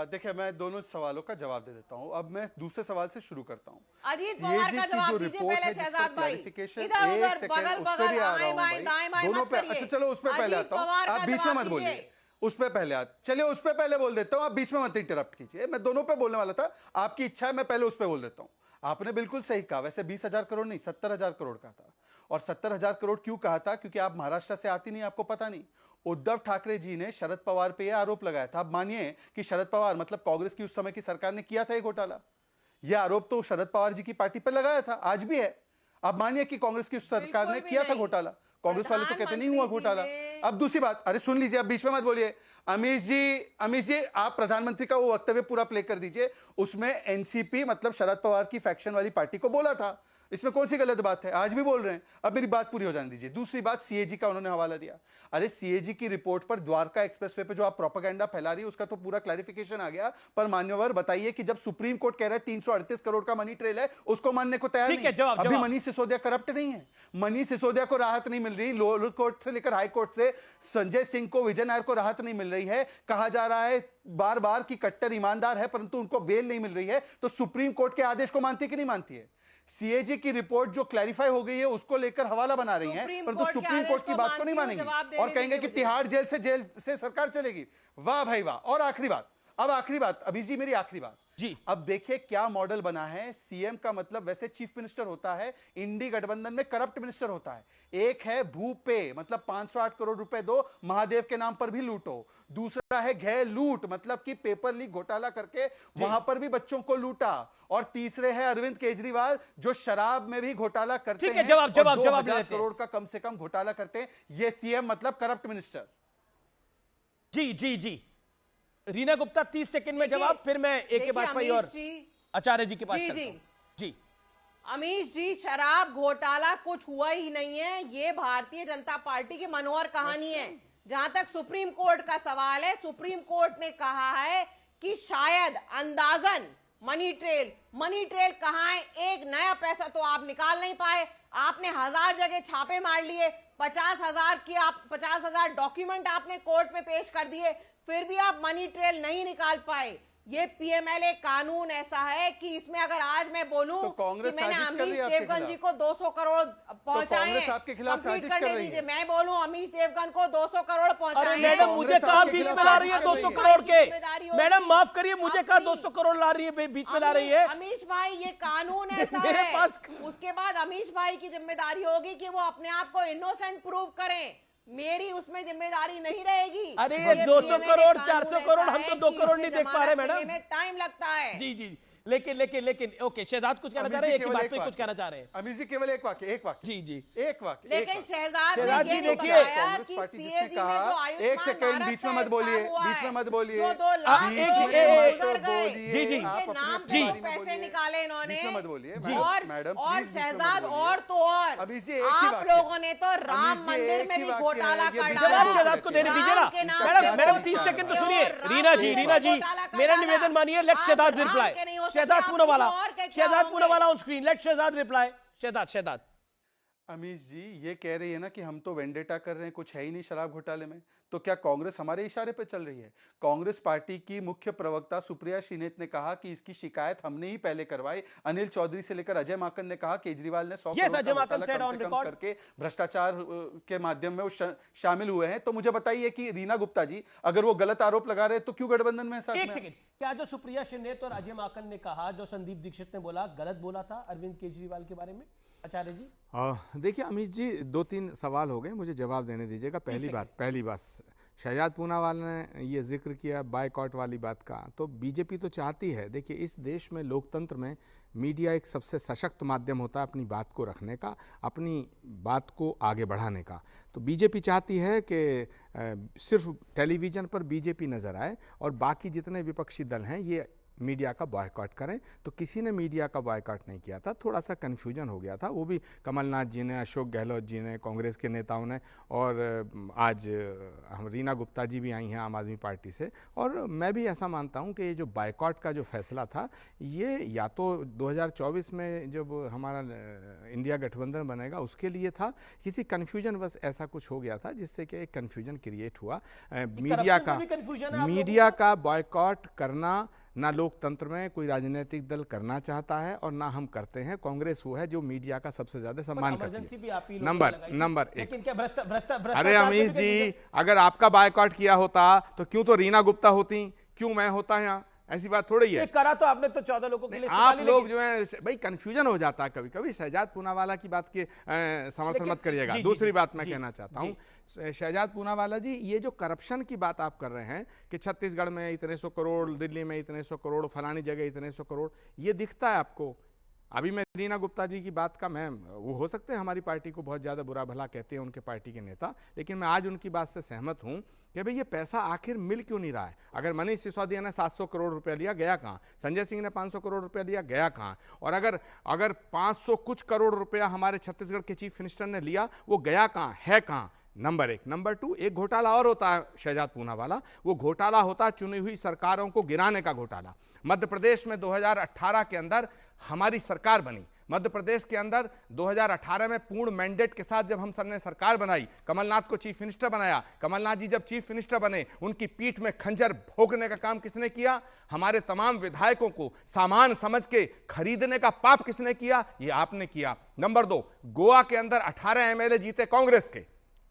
देखिए, मैं दोनों सवालों का जवाब दे देता हूं। अब मैं दूसरे सवाल से शुरू करता हूं। अजीत पवार का जवाब जो दीजिए रिपोर्ट है, जिसका क्लैरिफिकेशन, एक सेकंड उस पे भी आ रहा हूं भाई, दोनों पे। अच्छा चलो, उस पे पहले आता हूं, आप बीच में मत बोलिए। उस पे पहले चलिए, उस पे पहले बोल देता हूं, आप बीच में मत इंटरप्ट कीजिए। मैं दोनों पे बोलने वाला था, आपकी इच्छा है मैं पहले उस पे बोल देता हूं। आपने बिल्कुल सही कहा, वैसे 20,000 करोड़ नहीं, 70,000 करोड़ का था। और 70,000 करोड़ क्यों कहा था? क्योंकि आप महाराष्ट्र से आती नहीं, आपको पता नहीं। उद्धव ठाकरे जी ने शरद पवार पे यह आरोप लगाया था। आप मानिए कि शरद पवार मतलब कांग्रेस की उस समय की सरकार ने किया था ये घोटाला। यह आरोप तो शरद पवार जी की पार्टी पर लगाया था, आज भी है। आप मानिए कि कांग्रेस की सरकार ने किया था घोटाला, कांग्रेस वाले तो कहते नहीं हुआ घोटाला। अब दूसरी बात, अरे सुन लीजिए, अब बीच में मत बोलिए। अमीश जी आप प्रधानमंत्री का वो वक्तव्य पूरा प्ले कर दीजिए। उसमें एनसीपी मतलब शरद पवार की फैक्शन वाली पार्टी को बोला था, इसमें कौन सी गलत बात है? आज भी बोल रहे हैं। अब मेरी बात पूरी हो जाने दीजिए। दूसरी बात, सीएजी का उन्होंने हवाला दिया। अरे सीएजी की रिपोर्ट पर द्वारका एक्सप्रेसवे पे जो आप प्रोपेगेंडा फैला रही है, उसका तो पूरा क्लैरिफिकेशन आ गया। पर मान्यवर बताइए कि जब सुप्रीम कोर्ट कह रहा है 338 करोड़ का मनी ट्रेल है, उसको मानने को तैयार नहीं। अभी मनीष सिसोदिया करप्ट नहीं है, मनीष सिसोदिया को राहत नहीं मिल रही। लोअर कोर्ट से लेकर हाई कोर्ट से संजय सिंह को, विजय नायर को राहत नहीं मिल रही है। कहा जा रहा है बार बार कि कट्टर ईमानदार है, परंतु उनको बेल नहीं मिल रही है। तो सुप्रीम कोर्ट के आदेश को मानती है कि नहीं मानती है? सीएजी की रिपोर्ट जो क्लैरिफाई हो गई है उसको लेकर हवाला बना रही हैं, परंतु सुप्रीम कोर्ट की बात को नहीं मानेंगी और कहेंगे कि तिहाड़ जेल से सरकार चलेगी। वाह भाई वाह। और आखिरी बात, अब आखिरी बात, अभी जी मेरी आखिरी बात जी। अब देखिए क्या मॉडल बना है। सीएम का मतलब वैसे चीफ मिनिस्टर होता है, इंडी गठबंधन में करप्ट मिनिस्टर होता है। एक है भूपे, मतलब 508 करोड़ रुपए दो, महादेव के नाम पर भी लूटो। दूसरा है घे लूट, मतलब कि पेपर लीक घोटाला करके वहां पर भी बच्चों को लूटा। और तीसरे है अरविंद केजरीवाल, जो शराब में भी घोटाला करते हैं। जवाब 2000 करोड़ का कम से कम घोटाला करते हैं। ये सीएम मतलब करप्ट मिनिस्टर। जी जी जी। रीना गुप्ता 30 सेकंड में जवाब, फिर मैं एक के बाद भाई और आचार्य जी के पास चलता हूं। जी अमीश जी, शराब घोटाला कुछ हुआ ही नहीं है। ये भारतीय जनता पार्टी की मनोहर कहानी है। जहां तक सुप्रीम कोर्ट का सवाल है, सुप्रीम कोर्ट ने कहा है कि शायद अंदाजन मनी ट्रेल कहां है, एक नया पैसा तो आप निकाल नहीं पाए। आपने 1000 जगह छापे मार लिए, 50,000 डॉक्यूमेंट आपने कोर्ट में पेश कर दिए, फिर भी आप मनी ट्रेल नहीं निकाल पाए। ये पीएमएलए कानून ऐसा है कि इसमें अगर आज मैं बोलूं तो कांग्रेस कि मैंने साजिश कर रही है अमीश देवगन जी को 200 करोड़ पहुंचाए, कांग्रेस आपके खिलाफ साजिश कर रही है। मैं बोलूं अमीश देवगन को 200 करोड़ पहुंचाए। अरे मैडम, मुझे कहा बीच में ला रही है 200 करोड़ के? मैडम माफ करिए, मुझे कहा 200 करोड़ ला रही है, बीच में ला रही है। अमीश भाई, ये कानून ऐसा मेरे है। पास उसके बाद अमीश भाई की जिम्मेदारी होगी कि वो अपने आप को इनोसेंट प्रूव करें। मेरी उसमें जिम्मेदारी नहीं रहेगी। अरे ये 200 करोड़ 400 करोड़, हम तो 2 करोड़ नहीं देख पा रहे मैडम। टाइम लगता है। जी जी, लेकिन ओके, शहजाद कुछ कहना चाह रहे हैं, एक ही बात पे कुछ कहना चाह रहे हैं। अमीश जी केवल एक वाक्य जी जी, एक वाक्य। लेकिन शहजाद जी देखिए, कांग्रेस पार्टी जिसने कहा, एक सेकंड बीच में मत बोलिए, बीच में मत बोलिए, जी जी जी, पैसे निकाले इन्होंने, बीच में मत बोलिए मैडम। और शहजाद और तो और आप लोगों ने तो राम मंदिर में भी घोटाला कर डाला। जवाब शहजाद को देने दीजिए ना मैडम 30 सेकंड तो सुनिए। रीना जी मेरा निवेदन मानिए, let Shehzad reply. Shehzad Poonawalla on screen, let Shehzad reply. Shehzad. Amish ji ये कह रही है ना कि हम तो वेंडेटा कर रहे हैं, कुछ है ही नहीं शराब घोटाले में, तो क्या कांग्रेस हमारे इशारे पे चल रही है? कांग्रेस पार्टी की मुख्य प्रवक्ता सुप्रिया श्रीनेत ने कहा कि इसकी शिकायत हमने ही पहले करवाई। अनिल चौधरी से लेकर अजय माकन ने कहा केजरीवाल ने 100 करोड़ करके भ्रष्टाचार के माध्यम में वो शामिल हुए हैं। तो मुझे बताइए कि रीना गुप्ता जी अगर वो गलत आरोप लगा रहे तो क्यों गठबंधन में साथ में? क्या जो सुप्रिया श्रीनेत और अजय माकन ने कहा, जो संदीप दीक्षित ने बोला, गलत बोला था अरविंद केजरीवाल के बारे में? आचार्य जी। देखिए अमीश जी, 2-3 सवाल हो गए, मुझे जवाब देने दीजिएगा। पहली बात शहजाद पूनावाला ने ये जिक्र किया बायकॉट वाली बात का, तो बीजेपी तो चाहती है, देखिए इस देश में लोकतंत्र में मीडिया एक सबसे सशक्त माध्यम होता है अपनी बात को रखने का, अपनी बात को आगे बढ़ाने का। तो बीजेपी चाहती है कि सिर्फ टेलीविज़न पर बीजेपी नज़र आए और बाकी जितने विपक्षी दल हैं ये मीडिया का बॉयकॉट करें, तो किसी ने मीडिया का बॉयकॉट नहीं किया था। थोड़ा सा कन्फ्यूजन हो गया था, वो भी कमलनाथ जी ने, अशोक गहलोत जी ने, कांग्रेस के नेताओं ने, और आज हम रीना गुप्ता जी भी आई हैं आम आदमी पार्टी से। और मैं भी ऐसा मानता हूं कि ये जो बॉयकॉट का जो फैसला था, ये या तो 2024 में जब हमारा इंडिया गठबंधन बनेगा उसके लिए था, किसी कन्फ्यूजन बस ऐसा कुछ हो गया था जिससे कि एक कन्फ्यूजन क्रिएट हुआ। मीडिया का बॉयकॉट करना ना लोकतंत्र में कोई राजनीतिक दल करना चाहता है और ना हम करते हैं। कांग्रेस वो है जो मीडिया का सबसे ज्यादा सम्मान करती है। नंबर एक। अरे अमीश जी, अगर आपका बायकॉट किया होता तो क्यों तो रीना गुप्ता होती, क्यों मैं होता यहाँ? ऐसी बात थोड़ी है। करा तो आपने तो 14 लोगों के लिए। आप लोग जो है भाई कंफ्यूजन हो जाता है कभी कभी। शहजाद पूनावाला की बात के समर्थन मत करिएगा। दूसरी बात मैं कहना चाहता हूँ, शहजाद पूनावाला जी, ये जो करप्शन की बात आप कर रहे हैं कि छत्तीसगढ़ में इतने 100 करोड़, दिल्ली में इतने 100 करोड़, फलानी जगह इतने 100 करोड़, ये दिखता है आपको? अभी मैं रीना गुप्ता जी की बात का, मैं वो हो सकते हैं हमारी पार्टी को बहुत ज़्यादा बुरा भला कहते हैं उनके पार्टी के नेता, लेकिन मैं आज उनकी बात से सहमत हूँ कि भाई ये पैसा आखिर मिल क्यों नहीं रहा है। अगर मनीष सिसोदिया ने 700 करोड़ रुपया लिया, गया कहाँ? संजय सिंह ने 500 करोड़ रुपया लिया, गया कहाँ? और अगर 500 कुछ करोड़ रुपया हमारे छत्तीसगढ़ के चीफ मिनिस्टर ने लिया, वो गया कहाँ, है कहाँ? नंबर एक। नंबर टू, एक घोटाला और होता है शहजाद पूनावाला, वो घोटाला होता है चुनी हुई सरकारों को गिराने का घोटाला। मध्य प्रदेश में 2018 के अंदर हमारी सरकार बनी। मध्य प्रदेश के अंदर 2018 में पूर्ण मैंडेट के साथ जब हम सर ने सरकार बनाई, कमलनाथ को चीफ मिनिस्टर बनाया। कमलनाथ जी जब चीफ मिनिस्टर बने, उनकी पीठ में खंजर भोंकने का काम किसने किया? हमारे तमाम विधायकों को सामान समझ के खरीदने का पाप किसने किया? ये आपने किया। नंबर दो, गोवा के अंदर 18 एमएलए जीते कांग्रेस के,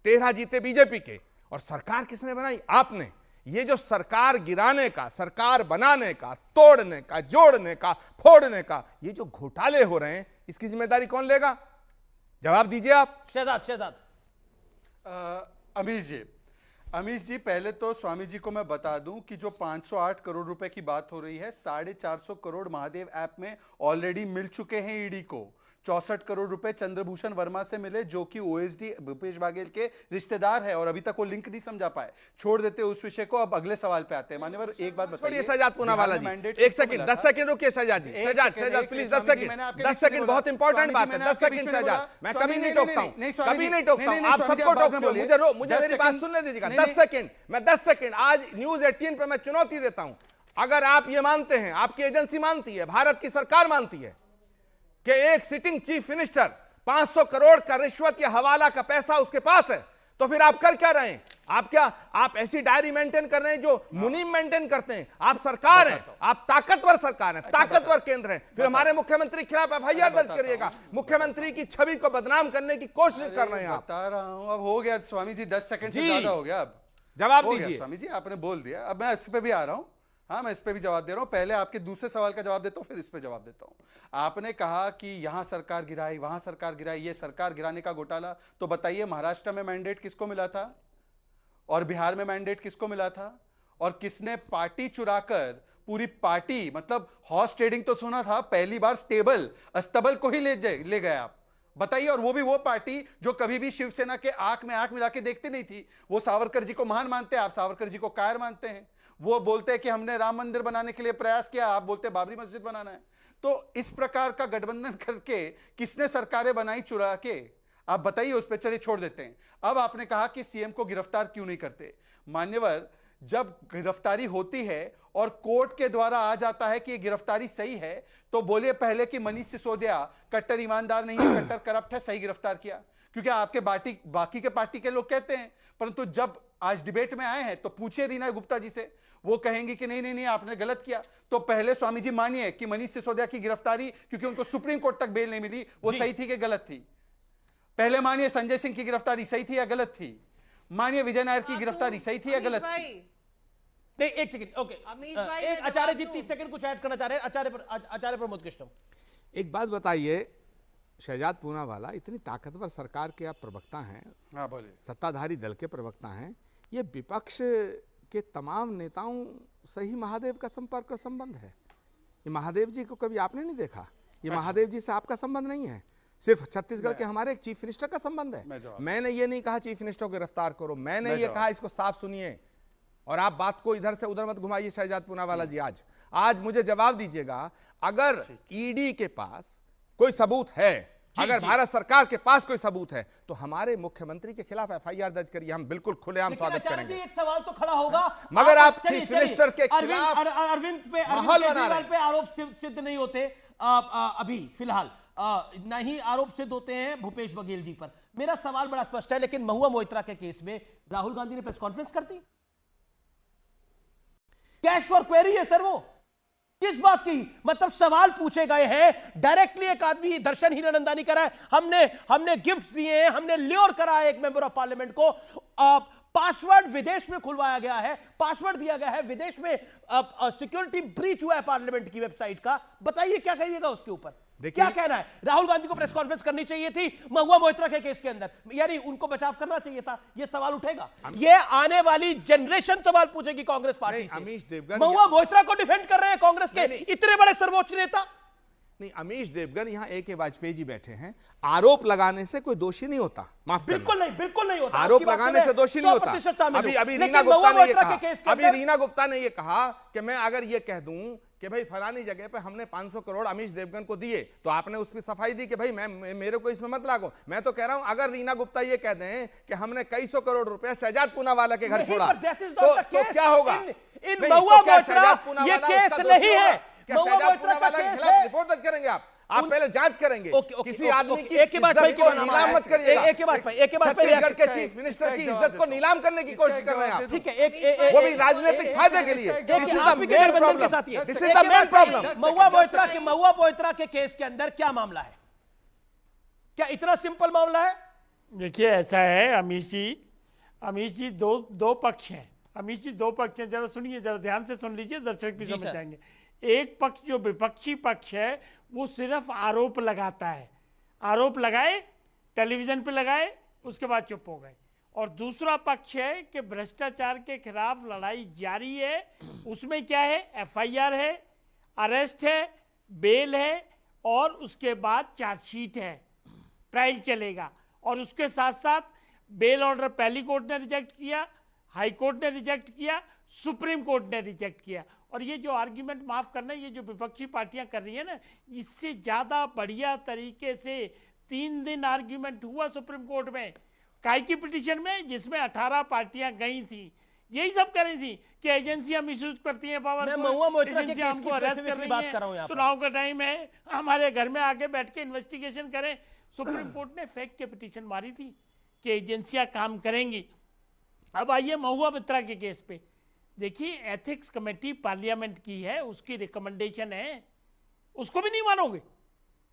13 जीते बीजेपी के, और सरकार किसने बनाई? आपने। ये जो सरकार गिराने का, सरकार बनाने का, तोड़ने का, जोड़ने का, फोड़ने का, ये जो घोटाले हो रहे हैं, इसकी जिम्मेदारी कौन लेगा? जवाब दीजिए आप। शहजाद। अमीश जी, पहले तो स्वामी जी को मैं बता दूं कि जो 508 करोड़ रुपए की बात हो रही है, 450 करोड़ महादेव ऐप में ऑलरेडी मिल चुके हैं ईडी को। 64 करोड़ रुपए चंद्रभूषण वर्मा से मिले, जो कि ओएसडी भूपेश बघेल के रिश्तेदार है, और अभी तक वो लिंक नहीं समझा पाए। छोड़ देते उस विषय को, अब अगले सवाल पे आते हैं। मान्यवर, एक बात बताइए शहजाद पूनावाला जी, एक सेकंड, 10 सेकंड रुकिए शहजाद जी। शहजाद प्लीज 10 सेकंड, बहुत इंपॉर्टेंट बात है। 10 सेकंड शहजाद, मैं कभी नहीं टोकता हूं, कभी नहीं टोकता हूं, आप सबको टोकते हो। मुझे मेरी बात सुनने दीजिएगा। 10 सेकंड, मैं 10 सेकंड, आज न्यूज 18 पे मैं चुनौती देता हूं। अगर आप ये मानते हैं, आपकी एजेंसी मानती है, भारत की सरकार मानती है कि एक सिटिंग चीफ मिनिस्टर 500 करोड़ का रिश्वत या हवाला का पैसा उसके पास है, तो फिर आप कर क्या रहे हैं? आप ऐसी डायरी मेंटेन कर रहे हैं जो मुनीम मेंटेन करते हैं। आप सरकार हैं, आप ताकतवर सरकार हैं, ताकतवर केंद्र हैं, फिर हमारे मुख्यमंत्री के खिलाफ एफआईआर दर्ज करिएगा। मुख्यमंत्री की छवि को बदनाम करने की कोशिश कर रहे हैं आप। बता रहा हूं, अब हो गया स्वामी जी, 10 सेकंड से ज्यादा हो गया। अब जवाब दीजिए। स्वामी जी, आपने बोल दिया, अब मैं इस पे भी आ रहा हूं। हाँ, मैं इस पे भी जवाब दे रहा हूं। पहले आपके दूसरे सवाल का जवाब देता हूं, फिर इस पे जवाब देता हूं। आपने कहा कि यहां सरकार गिराई, वहां सरकार गिराई, ये सरकार गिराने का घोटाला। तो बताइए, महाराष्ट्र में मैंडेट किसको मिला था और बिहार में मैंडेट किसको मिला था? और किसने पार्टी चुराकर पूरी पार्टी, मतलब हॉर्स ट्रेडिंग तो सुना था, पहली बार स्टेबल अस्तबल को ही ले गए आप। बताइए, और वो भी वो पार्टी जो कभी भी शिवसेना के आंख में आंख मिला के देखते नहीं थी। वो सावरकर जी को महान मानते हैं, आप सावरकर जी को कायर मानते हैं। वो बोलते हैं कि हमने राम मंदिर बनाने के लिए प्रयास किया, आप बोलते हैं बाबरी मस्जिद बनाना है। तो इस प्रकार का गठबंधन करके किसने सरकारें बनाई चुरा के? आप बताइए उस पर। चलिए छोड़ देते हैं। अब आपने कहा कि सीएम को गिरफ्तार क्यों नहीं करते? मान्यवर, जब गिरफ्तारी होती है और कोर्ट के द्वारा आ जाता है कि ये गिरफ्तारी सही है, तो बोलिए पहले कि मनीष सिसोदिया कट्टर ईमानदार नहीं है, कट्टर करप्ट है, सही गिरफ्तार किया, क्योंकि आपके बाकी के पार्टी के लोग कहते हैं। परंतु जब आज डिबेट में आए हैं तो पूछिए रीना गुप्ता जी से, वो कहेंगे कि नहीं नहीं नहीं आपने गलत किया। तो पहले स्वामी जी मानिए कि मनीष सिसोदिया की गिरफ्तारी, क्योंकि उनको सुप्रीम कोर्ट तक बेल नहीं मिली, वो सही थी कि गलत थी? पहले मानिए संजय सिंह की गिरफ्तारी सही थी या गलत थी? मानिए विजय नायर की गिरफ्तारी सही थी या गलत थी? नहीं, एक सेकंड, ओके, एक आचार्य जी 30 सेकंड कुछ ऐड करना चाह रहे हैं। आचार्य प्रमोद कृष्णम, एक बात बताइए, शहजाद पूनावाला, इतनी ताकतवर सरकार के आप प्रवक्ता हैं, हाँ बोलिए, सत्ताधारी दल के प्रवक्ता हैं, ये विपक्ष के तमाम नेताओं से ही महादेव का संपर्क और संबंध है। ये महादेव जी को कभी आपने नहीं देखा? ये महादेव जी से आपका संबंध नहीं है, सिर्फ छत्तीसगढ़ के हमारे एक चीफ मिनिस्टर का संबंध है। मैंने ये नहीं कहा चीफ मिनिस्टर को गिरफ्तार करो, मैंने ये कहा इसको साफ सुनिए और आप बात को इधर से उधर मत घुमाइए शहजाद पूनावाला जी। आज आज मुझे जवाब दीजिएगा, अगर ईडी के पास कोई सबूत है, अगर भारत सरकार के पास कोई सबूत है, तो हमारे मुख्यमंत्री के खिलाफ एफआईआर दर्ज करिए, हम बिल्कुल खुलेआम स्वागत करेंगे। एक सवाल तो खड़ा होगा, मगर आप चीफ मिनिस्टर के खिलाफ अरविंद माहौल बना रहे हैं। पे आरोप सिद्ध नहीं होते अभी फिलहाल, न ही आरोप सिद्ध होते हैं भूपेश बघेल जी पर। मेरा सवाल बड़ा स्पष्ट है, लेकिन महुआ मोइत्रा के केस में राहुल गांधी ने प्रेस कॉन्फ्रेंस कर दी, कैश फॉर क्वेरी है सर, वो किस बात की? मतलब सवाल पूछे गए हैं डायरेक्टली। एक आदमी दर्शन हीरानंदानी करा है, हमने गिफ्ट दिए हैं, हमने ल्योर करा है एक मेंबर ऑफ पार्लियामेंट को, पासवर्ड विदेश में खुलवाया गया है, पासवर्ड दिया गया है विदेश में, सिक्योरिटी ब्रीच हुआ है पार्लियामेंट की वेबसाइट का। बताइए क्या कहिएगा उसके ऊपर, क्या कहना है? राहुल गांधी को प्रेस कॉन्फ्रेंस करनी चाहिए थी महुआ मोइत्रा के केस के अंदर, यानी उनको बचाव करना चाहिए था। ये सवाल उठेगा, ये आने वाली जनरेशन सवाल पूछेगी कांग्रेस पार्टी से। अमीश देवगन महुआ मोइत्रा को डिफेंड कर रहे हैं कांग्रेस के इतने बड़े सर्वोच्च नेता। नहीं, अमीश देवगन यहाँ ए के वाजपेयी जी बैठे हैं, आरोप लगाने से कोई दोषी नहीं होता, माफ करना। बिल्कुल नहीं होता, आरोप लगाने से दोषी नहीं होता। अभी रीना गुप्ता ने ये कहा, अभी रीना गुप्ता ने ये कहा कि मैं अगर ये कह दूं कि भाई फलानी जगह पे हमने 500 करोड़ अमीश देवगन को दिए, तो आपने उस पर सफाई दी कि भाई मेरे को इसमें मत लागो। मैं तो कह रहा हूं, अगर रीना गुप्ता ये कह दें कि हमने कई सौ करोड़ रुपए शहजाद पूनावाला के घर छोड़ा, तो क्या होगा? महुआ मोइत्रा ये केस नहीं है, क्या शहजाद पूनावाला के खिलाफ रिपोर्ट दर्ज करेंगे आप पहले जांच करेंगे। किसी आदमी की इज्जत को नीलाम मत करिएगा। छत्तीसगढ़ के चीफ मिनिस्टर की इज्जत को नीलाम करने की कोशिश कर रहे हैं आप, ठीक है, वो भी राजनीतिक फायदे के लिए। This is the main problem, this is the main problem. Mahua Moitra के केस के अंदर क्या मामला है? क्या इतना सिंपल मामला है? देखिए ऐसा है अमीश जी दो पक्ष हैं। अमीश जी दो पक्ष हैं, जरा सुनिए, जरा ध्यान से सुन लीजिए, दर्शक भी समझ जाएंगे। एक पक्ष जो विपक्षी पक्ष है वो सिर्फ आरोप लगाता है, आरोप लगाए, टेलीविजन पे लगाए, उसके बाद चुप हो गए। और दूसरा पक्ष है कि भ्रष्टाचार के खिलाफ लड़ाई जारी है, उसमें क्या है, एफआईआर है, अरेस्ट है, बेल है, और उसके बाद चार्जशीट है, ट्रायल चलेगा। और उसके साथ साथ बेल ऑर्डर पहली कोर्ट ने रिजेक्ट किया, हाई कोर्ट ने रिजेक्ट किया, सुप्रीम कोर्ट ने रिजेक्ट किया। और ये जो आर्ग्यूमेंट, माफ करना, ये जो विपक्षी पार्टियां कर रही है ना, इससे ज्यादा बढ़िया तरीके से 3 दिन आर्ग्यूमेंट हुआ सुप्रीम कोर्ट में काय की पिटीशन में, जिसमें 18 पार्टियां गई थी, यही सब कर रही थी कि एजेंसियां मिसयूज करती हैं पावर, एजेंसियां हमको अरेस्ट कर रही हैं, चुनाव का टाइम है, हमारे घर में आके बैठ के इन्वेस्टिगेशन करें। सुप्रीम कोर्ट ने फेक के पिटीशन मारी थी कि एजेंसियां काम करेंगी। अब आइए महुआ मोइत्रा के केस पे, देखिए एथिक्स कमेटी पार्लियामेंट की है, उसकी रिकमेंडेशन है, उसको भी नहीं मानोगे?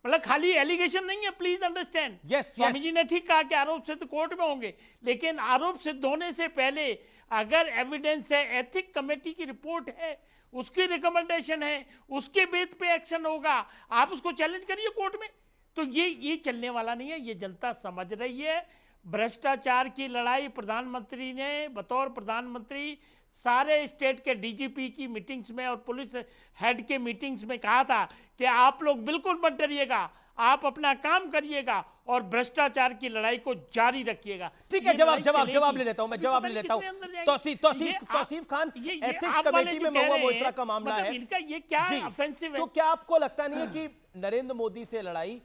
मतलब खाली एलिगेशन नहीं है, प्लीज अंडरस्टैंड। स्वामी जी ने ठीक कहा कि आरोप सिद्ध कोर्ट में होंगे, लेकिन आरोप सिद्ध होने से पहले अगर एविडेंस है, एथिक कमेटी की रिपोर्ट है, उसकी रिकमेंडेशन है, उसके बेस पे एक्शन होगा, आप उसको चैलेंज करिए कोर्ट में। तो ये चलने वाला नहीं है, ये जनता समझ रही है। भ्रष्टाचार की लड़ाई प्रधानमंत्री ने बतौर प्रधानमंत्री सारे स्टेट के डीजीपी की मीटिंग्स में और पुलिस हेड के मीटिंग्स में कहा था कि आप लोग बिल्कुल मत डरिएगा, आप अपना काम करिएगा और भ्रष्टाचार की लड़ाई को जारी रखिएगा। ठीक है, जवाब ले लेता हूं, मैं जवाब ले लेता हूं। तौसीफ खान, एथिक्स कमेटी में महुआ मोइत्रा का मामला है, इनका ये क्या ऑफेंसिव है? तो क्या आपको लगता नहीं है कि नरेंद्र मोदी से लड़ाई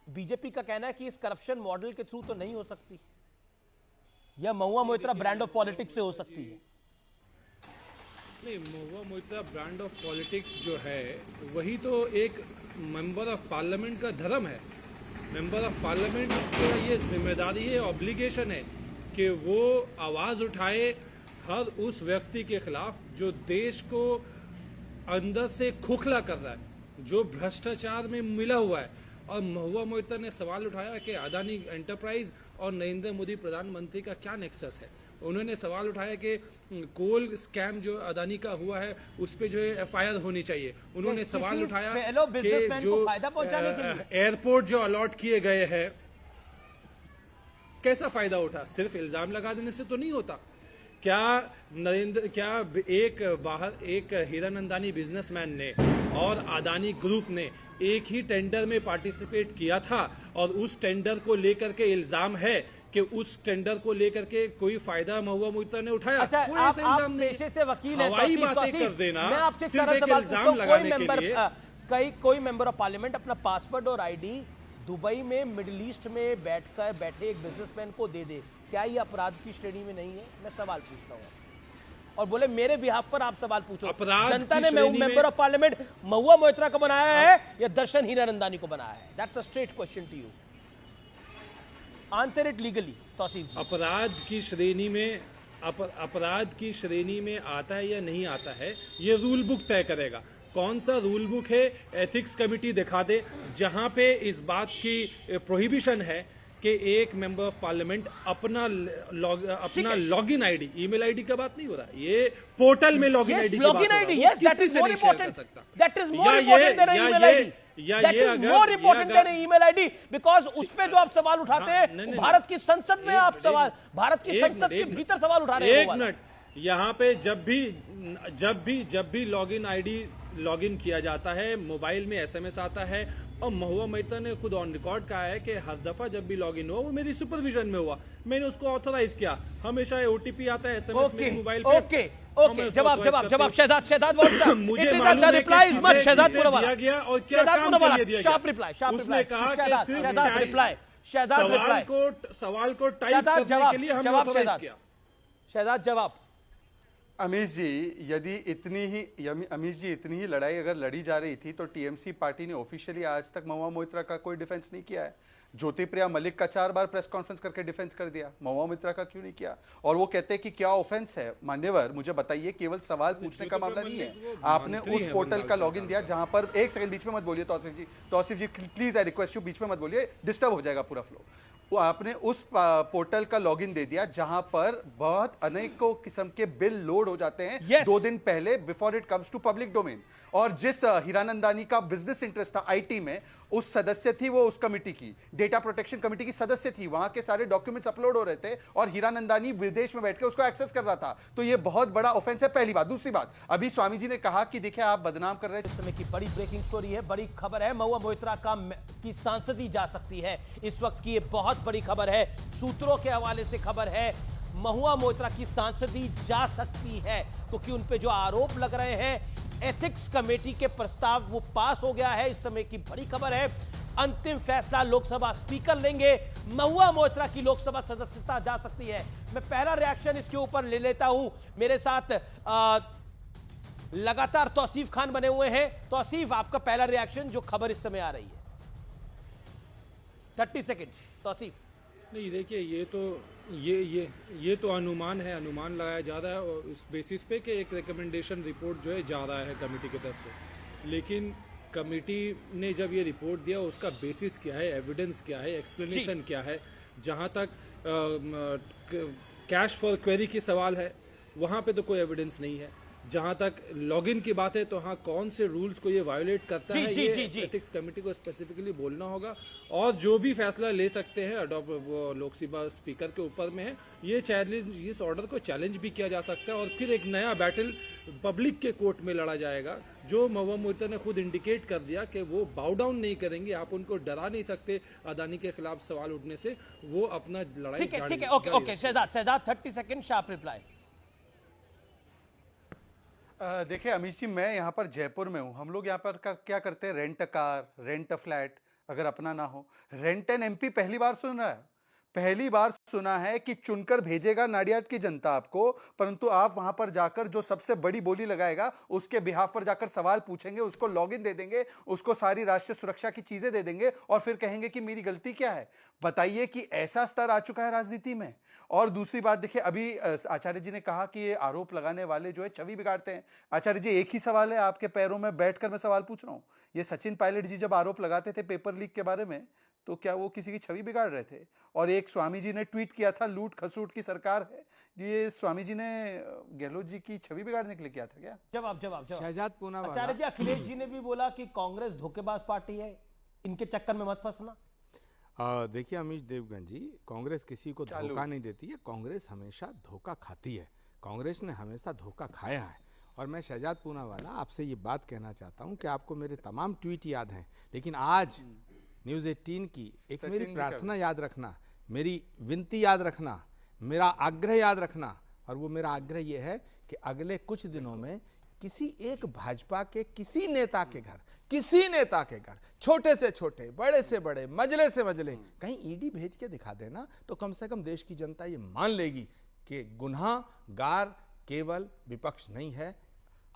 बीजेपी का कहना है कि इस करप्शन मॉडल के थ्रू तो नहीं हो सकती, या Mahua Moitra brand of politics से हो सकती है? नहीं, Mahua Moitra brand of politics जो है वही तो एक मेंबर ऑफ पार्लियामेंट का धर्म है। मेंबर ऑफ पार्लियामेंट का ये जिम्मेदारी है, ऑब्लिगेशन है कि वो आवाज़ उठाए हर उस व्यक्ति के खिलाफ जो देश को अंदर से खोखला कर रहा है, जो भ्रष्टाचार में मिला हुआ है। और महुआ मोइत्रा ने सवाल उठाया कि अदानी एंटरप्राइज और नरेंद्र मोदी प्रधानमंत्री का क्या नेक्सस है। उन्होंने सवाल उठाया कि कोल स्कैम जो अदानी का हुआ है उस पे जो है एफआईआर होनी चाहिए। उन्होंने सवाल उठाया कि जो एयरपोर्ट जो अलॉट किए गए हैं कैसा फायदा उठा, सिर्फ इल्जाम लगा देने से तो नहीं होता। क्या एक हीरानंदानी बिजनेसमैन ने और अदानी ग्रुप ने एक ही टेंडर में पार्टिसिपेट किया था और उस टेंडर को लेकर के इल्जाम है कि उस टेंडर को लेकर के कोई फायदा महुआ मोइत्रा ने उठाया। अच्छा, कोई आप ऐसा इल्जाम नहीं। पेशे से वकील हैं, हवाई तौसीफ, बातें तौसीफ, कर देना, मैं आपसे एक सिर्फ सरल एक सवाल पूछता इल्जाम हूं, लगाने के लिए कोई मेंबर ऑफ पार्लियामेंट अपना पासवर्ड और आईडी दुबई में मिडिल ईस्ट में बैठे एक बिजनेसमैन को दे दे, क्या ये अपराध की श्रेणी में नहीं है? मैं सवाल पूछता हूँ और बोले मेरे बिहाफ पर आप सवाल पूछो। जनता ने member of parliament Mahua Moitra को बनाया है या दर्शन हीरानंदानी को बनाया है? That's a straight question to you, answer it legally. Tauseef ji, अपराध की श्रेणी में अपराध की श्रेणी में आता है या नहीं आता है, ये रूल बुक तय करेगा। कौन सा रूल बुक है, एथिक्स कमेटी दिखा दे जहां पे इस बात की प्रोहिबिशन है कि एक मेंबर ऑफ पार्लियामेंट अपना लॉगिन आईडी, ईमेल आईडी का बात नहीं हो रहा, ये पोर्टल में लॉगिन आईडी की बात हो रहा है, वो किसी से नहीं शेयर कर सकता। That is more important than email ID, that is more important than email ID, because उस पे जो आप सवाल उठाते हैं भारत की संसद में आप सवाल, भारत की संसद के भीतर सवाल उठा रहे हैं। एक मिनट, यहाँ पे जब भी लॉगिन आईडी लॉगिन किया जाता है, मोबाइल में एसएमएस आता है, और महुआ मोइत्रा ने खुद ऑन रिकॉर्ड कहा है कि हर दफा जब भी लॉगिन हुआ वो मेरी सुपरविजन में हुआ, मैंने उसको ऑथराइज किया, हमेशा ओटीपी आता है एसएमएस मेरे मोबाइल पे। ओके, जवाब शहजाद मुझे दिया गया और क्या काम के लिए दिया गया? उसने कहा कि सवाल को टाइप करने के लिए हमने ऑथराइज किया। शहजाद जवाब। अमीश जी, यदि इतनी ही लड़ाई अगर लड़ी जा रही थी तो टीएमसी पार्टी ने ऑफिशियली आज तक महुआ मोइत्रा का कोई डिफेंस नहीं किया है। ज्योतिप्रिया मलिक का 4 बार प्रेस कॉन्फ्रेंस करके डिफेंस कर दिया, महुआ मोइत्रा का क्यों नहीं किया? और वो कहते हैं कि क्या ऑफेंस है? मान्यवर, मुझे बताइए, केवल सवाल पूछने का मामला नहीं है। आपने उस पोर्टल का लॉगिन दिया जहां पर, एक सेकंड बीच में मत बोलिए तौसीफ जी प्लीज, आई रिक्वेस्ट यू, बीच में मत बोलिए, डिस्टर्ब हो जाएगा पूरा फ्लो। वो आपने उस पोर्टल का लॉगिन दे दिया जहां पर बहुत अनेकों किस्म के बिल लोड हो जाते हैं 2 दिन पहले, before it comes to public domain. और जिस हीरानंदानी का बिजनेस इंटरेस्ट था आईटी में, उस सदस्य थी वो उस कमिटी की, डेटा प्रोटेक्शन कमिटी की सदस्य थी, वहां के सारे डॉक्यूमेंट्स अपलोड हो रहे थे और हीरानंदानी विदेश में बैठ के उसको एक्सेस कर रहा था। तो ये बहुत बड़ा ऑफेंस है, पहली बात। दूसरी बात, अभी स्वामी जी ने कहा कि देखिए आप बदनाम कर रहे हैं। इस समय की बड़ी ब्रेकिंग स्टोरी है, बड़ी खबर है, महुआ मोइत्रा की सांसदी जा सकती है। इस वक्त की ये बहुत बड़ी खबर है, सूत्रों के हवाले से खबर है, महुआ मोइत्रा की सांसदी जा सकती है, क्योंकि उन पे जो आरोप लग रहे हैं, एथिक्स कमेटी के प्रस्ताव वो पास हो गया है। इस समय की बड़ी खबर है, अंतिम फैसला लोकसभा स्पीकर लेंगे, महुआ मोइत्रा की लोकसभा सदस्यता जा सकती है। मैं पहला रिएक्शन इसके ऊपर ले लेता हूं, मेरे साथ लगातार तौसीफ खान बने हुए हैं। तौसीफ, आपका पहला रिएक्शन जो खबर इस समय आ रही है, 30 सेकेंड। तौसीफ। नहीं, देखिए, ये तो अनुमान है, अनुमान लगाया जा रहा है और इस बेसिस पे कि एक रिकमेंडेशन रिपोर्ट जो है जा रहा है कमेटी की तरफ से। लेकिन कमेटी ने जब ये रिपोर्ट दिया, उसका बेसिस क्या है, एविडेंस क्या है, एक्सप्लेनेशन क्या है? जहां तक कैश फॉर क्वेरी की सवाल है, वहां पे तो कोई एविडेंस नहीं है। जहां तक लॉगिन की बात है, तो हाँ, कौन से रूल्स को ये वायोलेट करता है, ये एथिक्स कमेटी को स्पेसिफिकली बोलना होगा। और जो भी फैसला ले सकते हैं वो लोकसभा स्पीकर के ऊपर में है। ये चैलेंज, इस ऑर्डर को चैलेंज भी किया जा सकता है और फिर एक नया बैटल पब्लिक के कोर्ट में लड़ा जाएगा, जो महुआ मोइत्रा ने खुद इंडिकेट कर दिया कि वो बाउ डाउन नहीं करेंगे। आप उनको डरा नहीं सकते अदानी के खिलाफ सवाल उठने से, वो अपना लड़ाई। ठीक है, okay, Shahzad 30 second, sharp reply. देखिए अमीश जी, मैं यहाँ पर जयपुर में हूँ। हम लोग यहाँ पर क्या करते हैं, rent a car, rent a flat, अगर अपना ना हो। रेंट एन एमपी पहली बार सुन रहा है, पहली बार सुना है कि चुनकर भेजेगा नाडियाड की जनता आपको, परंतु आप वहां पर जाकर जो सबसे बड़ी बोली लगाएगा उसके बिहाफ पर जाकर सवाल पूछेंगे, उसको लॉगिन दे देंगे, उसको सारी राष्ट्रीय सुरक्षा की चीजें दे देंगे और फिर कहेंगे कि मेरी गलती क्या है। बताइए कि ऐसा स्तर आ चुका है राजनीति में। और दूसरी बात देखिए, अभी आचार्य जी ने कहा कि ये आरोप लगाने वाले जो है छवि बिगाड़ते हैं। आचार्य जी, एक ही सवाल है, आपके पैरों में बैठकर मैं सवाल पूछ रहा हूँ। ये सचिन पायलट जी जब आरोप लगाते थे पेपर लीक के बारे में, तो क्या वो किसी की छवि बिगाड़ रहे थे? और एक स्वामी जी ने ट्वीट किया था, लूट खसूट की सरकार है, ये स्वामी जी ने गहलोत जी की छवि बिगाड़ने के लिए किया था क्या? जवाब। शहजाद पूनावाला। आचार्य जी, अखिलेश जी ने भी बोला कि कांग्रेस धोखेबाज पार्टी है, इनके चक्कर में मत फंसना। देखिए अमीश देवगन जी, कांग्रेस किसी को धोखा नहीं देती है, कांग्रेस हमेशा धोखा खाती है। कांग्रेस ने हमेशा धोखा खाया है। और मैं शहजाद पूनावाला आपसे ये बात कहना चाहता हूँ कि आपको मेरे तमाम ट्वीट याद हैं, लेकिन आज न्यूज़ 18 की एक मेरी प्रार्थना याद रखना। मेरी विनती याद रखना, मेरा आग्रह याद रखना, और वो मेरा आग्रह ये है कि अगले कुछ दिनों में किसी एक भाजपा के किसी नेता के घर, छोटे से छोटे, बड़े से बड़े, मजले से मजले, कहीं ईडी भेज के दिखा देना, तो कम से कम देश की जनता ये मान लेगी कि गुनाहगार केवल विपक्ष नहीं है,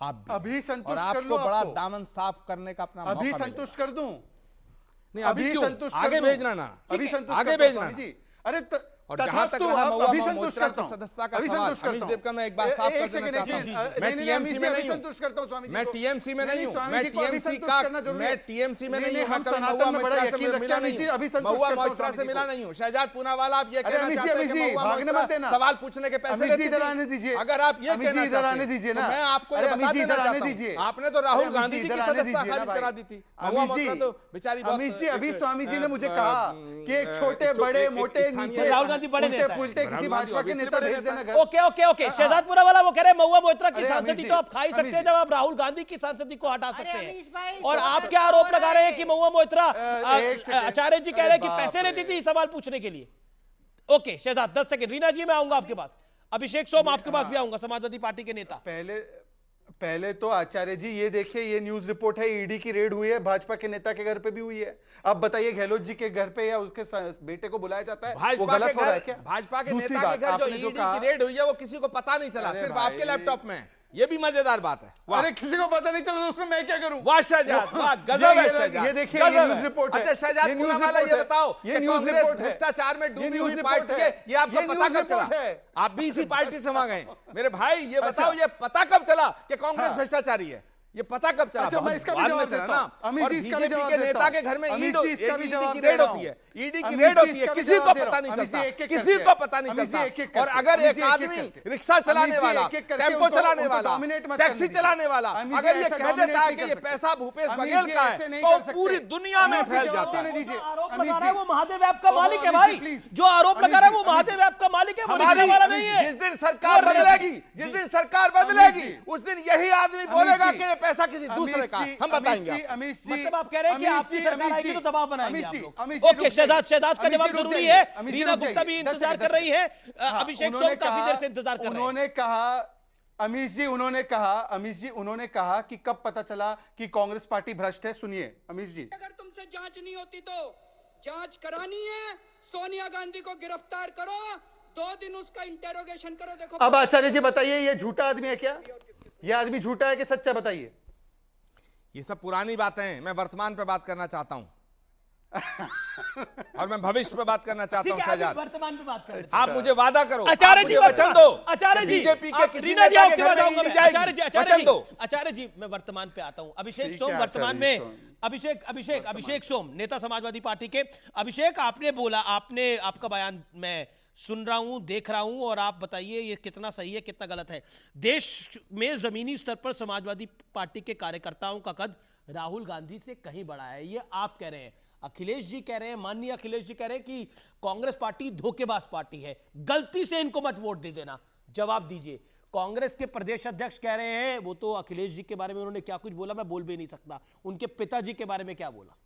आप भी। अभी संतुष्ट और कर लो, आपको बड़ा आपको दामन साफ करने का अपना अभी मौका संतुष्ट कर दूं? नहीं, अभी क्यों? आगे भेजना ना, अभी संतुष्ट आगे कर दो भेजना स्वामी ना। जी। अरे और जहां तक रहा महुआ मोइत्रा की सदस्यता का सवाल, अमीश देवकर, मैं एक बात साफ कर देना चाहता हूं, मैं टीएमसी में नहीं हूं, मैं टीएमसी में नहीं हूं, मैं टीएमसी में नहीं हूं, मैं कभी महुआ मोइत्रा से मिला नहीं हूं, महुआ मोइत्रा से मिला नहीं हूं। शहजाद पूनावाला, आप ये कहना चाहते हैं कि महुआ मोइत्रा सवाल पूछने के पैसे लेती थी? अगर आप ये कहना चाहते हैं तो मैं आपको ये बता देना चाहता हूं, आपने तो राहुल गांधी जी की सदस्यता खारिज करा दी थी। महुआ मोइत्रा तो बेचारी अमीश जी, अभी स्वामी जी ने मुझे कहा कि एक छोटे बड़े मोटे नीचे राहुल गांधी बड़े नेता है, किसी भाजपा के नेता भेज देना घर। ओके शहजाद पूनावाला वो कह रहे हैं महुआ मोइत्रा की सांसदी तो आप खा ही सकते हैं जब आप राहुल गांधी की सांसदी को हटा सकते हैं, और आप क्या आरोप लगा रहे हैं कि महुआ मोइत्रा, आचार्य जी कह रहे हैं कि पैसे लेती थी सवाल पूछने के लिए। Okay Shehzad 10 second. रीना जी मैं आऊंगा आपके पास, अभिषेक सोम आपके पास भी आऊंगा, समाजवादी पार्टी के नेता। पहले तो आचार्य जी ये देखिए, ये न्यूज रिपोर्ट है, ईडी की रेड हुई है, भाजपा के नेता के घर पे भी हुई है। आप बताइए गहलोत जी के घर पे या उसके बेटे को बुलाया जाता है, वो गलत हो रहा है क्या? भाजपा के नेता के घर जो ईडी की रेड हुई है वो किसी को पता नहीं चला, सिर्फ आपके लैपटॉप में। ये भी मजेदार बात है। अरे किसी को पता नहीं चला तो उसमें मैं क्या करूं? वाह शहजाद, वाह गजब है शहजाद, ये देखिए न्यूज रिपोर्ट है। अच्छा शहजाद पूनावाला, ये बताओ कि कांग्रेस भ्रष्टाचार में डूबी हुई पार्टी है, ये आपको पता कब चला? आप भी इसी पार्टी से वहां गए मेरे भाई, ये बताओ ये पता कब चला कि कांग्रेस भ्रष्टाचारी है? ये पता कब चला? अच्छा, मैं इसका भी बाद में जवाब चला देता ना। हूं। और बीजेपी के नेता के घर में ईडी की रेड होती है, ईडी की रेड होती है, किसी को पता नहीं चलता, किसी को पता नहीं चलता। और अगर एक आदमी रिक्शा चलाने वाला, टेम्पो चलाने वाला, टैक्सी चलाने वाला अगर ये कह देता है कि ये पैसा भूपेश बघेल का है, तो पूरी दुनिया में फैल जाता है। आरोप लगा रहा है वो महादेव ऐप का मालिक है भाई, जो आरोप लगा रहा है वो महादेव ऐप का मालिक है, वो रिक्शा वाला नहीं है। जिस दिन सरकार बदलेगी, जिस दिन सरकार बदलेगी, उस दिन यही आदमी बोलेगा कि ये पैसा किसी दूसरे का, हम बताएंगे। मतलब आप कह रहे हैं कि आपकी सरकार आएगी तो दबाव बनाएंगे आप लोग। ओके शहजाद का जवाब जरूरी है। रीना गुप्ता भी इंतजार कर रही है, अभिषेक सोम काफी देर से इंतजार कर रहे हैं। उन्होंने कहा अमीश जी, उन्होंने कहा कि कब पता चला कि कांग्रेस पार्टी भ्रष्ट है। सुनिए अमीश जी। अगर तुमसे जांच नहीं होती तो जांच करानी है, सोनिया गांधी को गिरफ्तार करो, 2 दिन उसका इंटेरोगेशन करो, देखो। अब आचार्य जी बताइए, ये झूठा आदमी है क्या? ये आदमी झूठा है कि सच्चा? बताइए। ये सब पुरानी बातें हैं, मैं वर्तमान पे बात करना चाहता हूं और मैं भविष्य पे बात करना चाहता हूं। शहजाद वर्तमान पे बात करें, आप मुझे वादा करो, आचार्य जी वचन दो, आचार्य जी बीजेपी के किसी रीना जी नेता के घर में ईडी जाएगी, वचन दो। आचार्य जी मैं वर्तमान पे आता हूं। अभिषेक सोम वर्तमान में, अभिषेक सोम नेता समाजवादी पार्टी के। अभिषेक आपने बोला, आपका बयान मैं सुन रहा हूं, देख रहा हूं, और आप बताइए ये कितना सही है कितना गलत है। देश में जमीनी स्तर पर समाजवादी पार्टी के कार्यकर्ताओं का कद राहुल गांधी से कहीं बड़ा है, ये आप कह रहे हैं। अखिलेश जी कह रहे हैं, माननीय अखिलेश जी कह रहे हैं कि कांग्रेस पार्टी धोखेबाज पार्टी है, गलती से इनको मत वोट दे देना। जवाब दीजिए। कांग्रेस के प्रदेश अध्यक्ष कह रहे हैं, वो तो अखिलेश जी के बारे में उन्होंने क्या कुछ बोला मैं बोल भी नहीं सकता, उनके पिताजी के बारे में क्या बोला,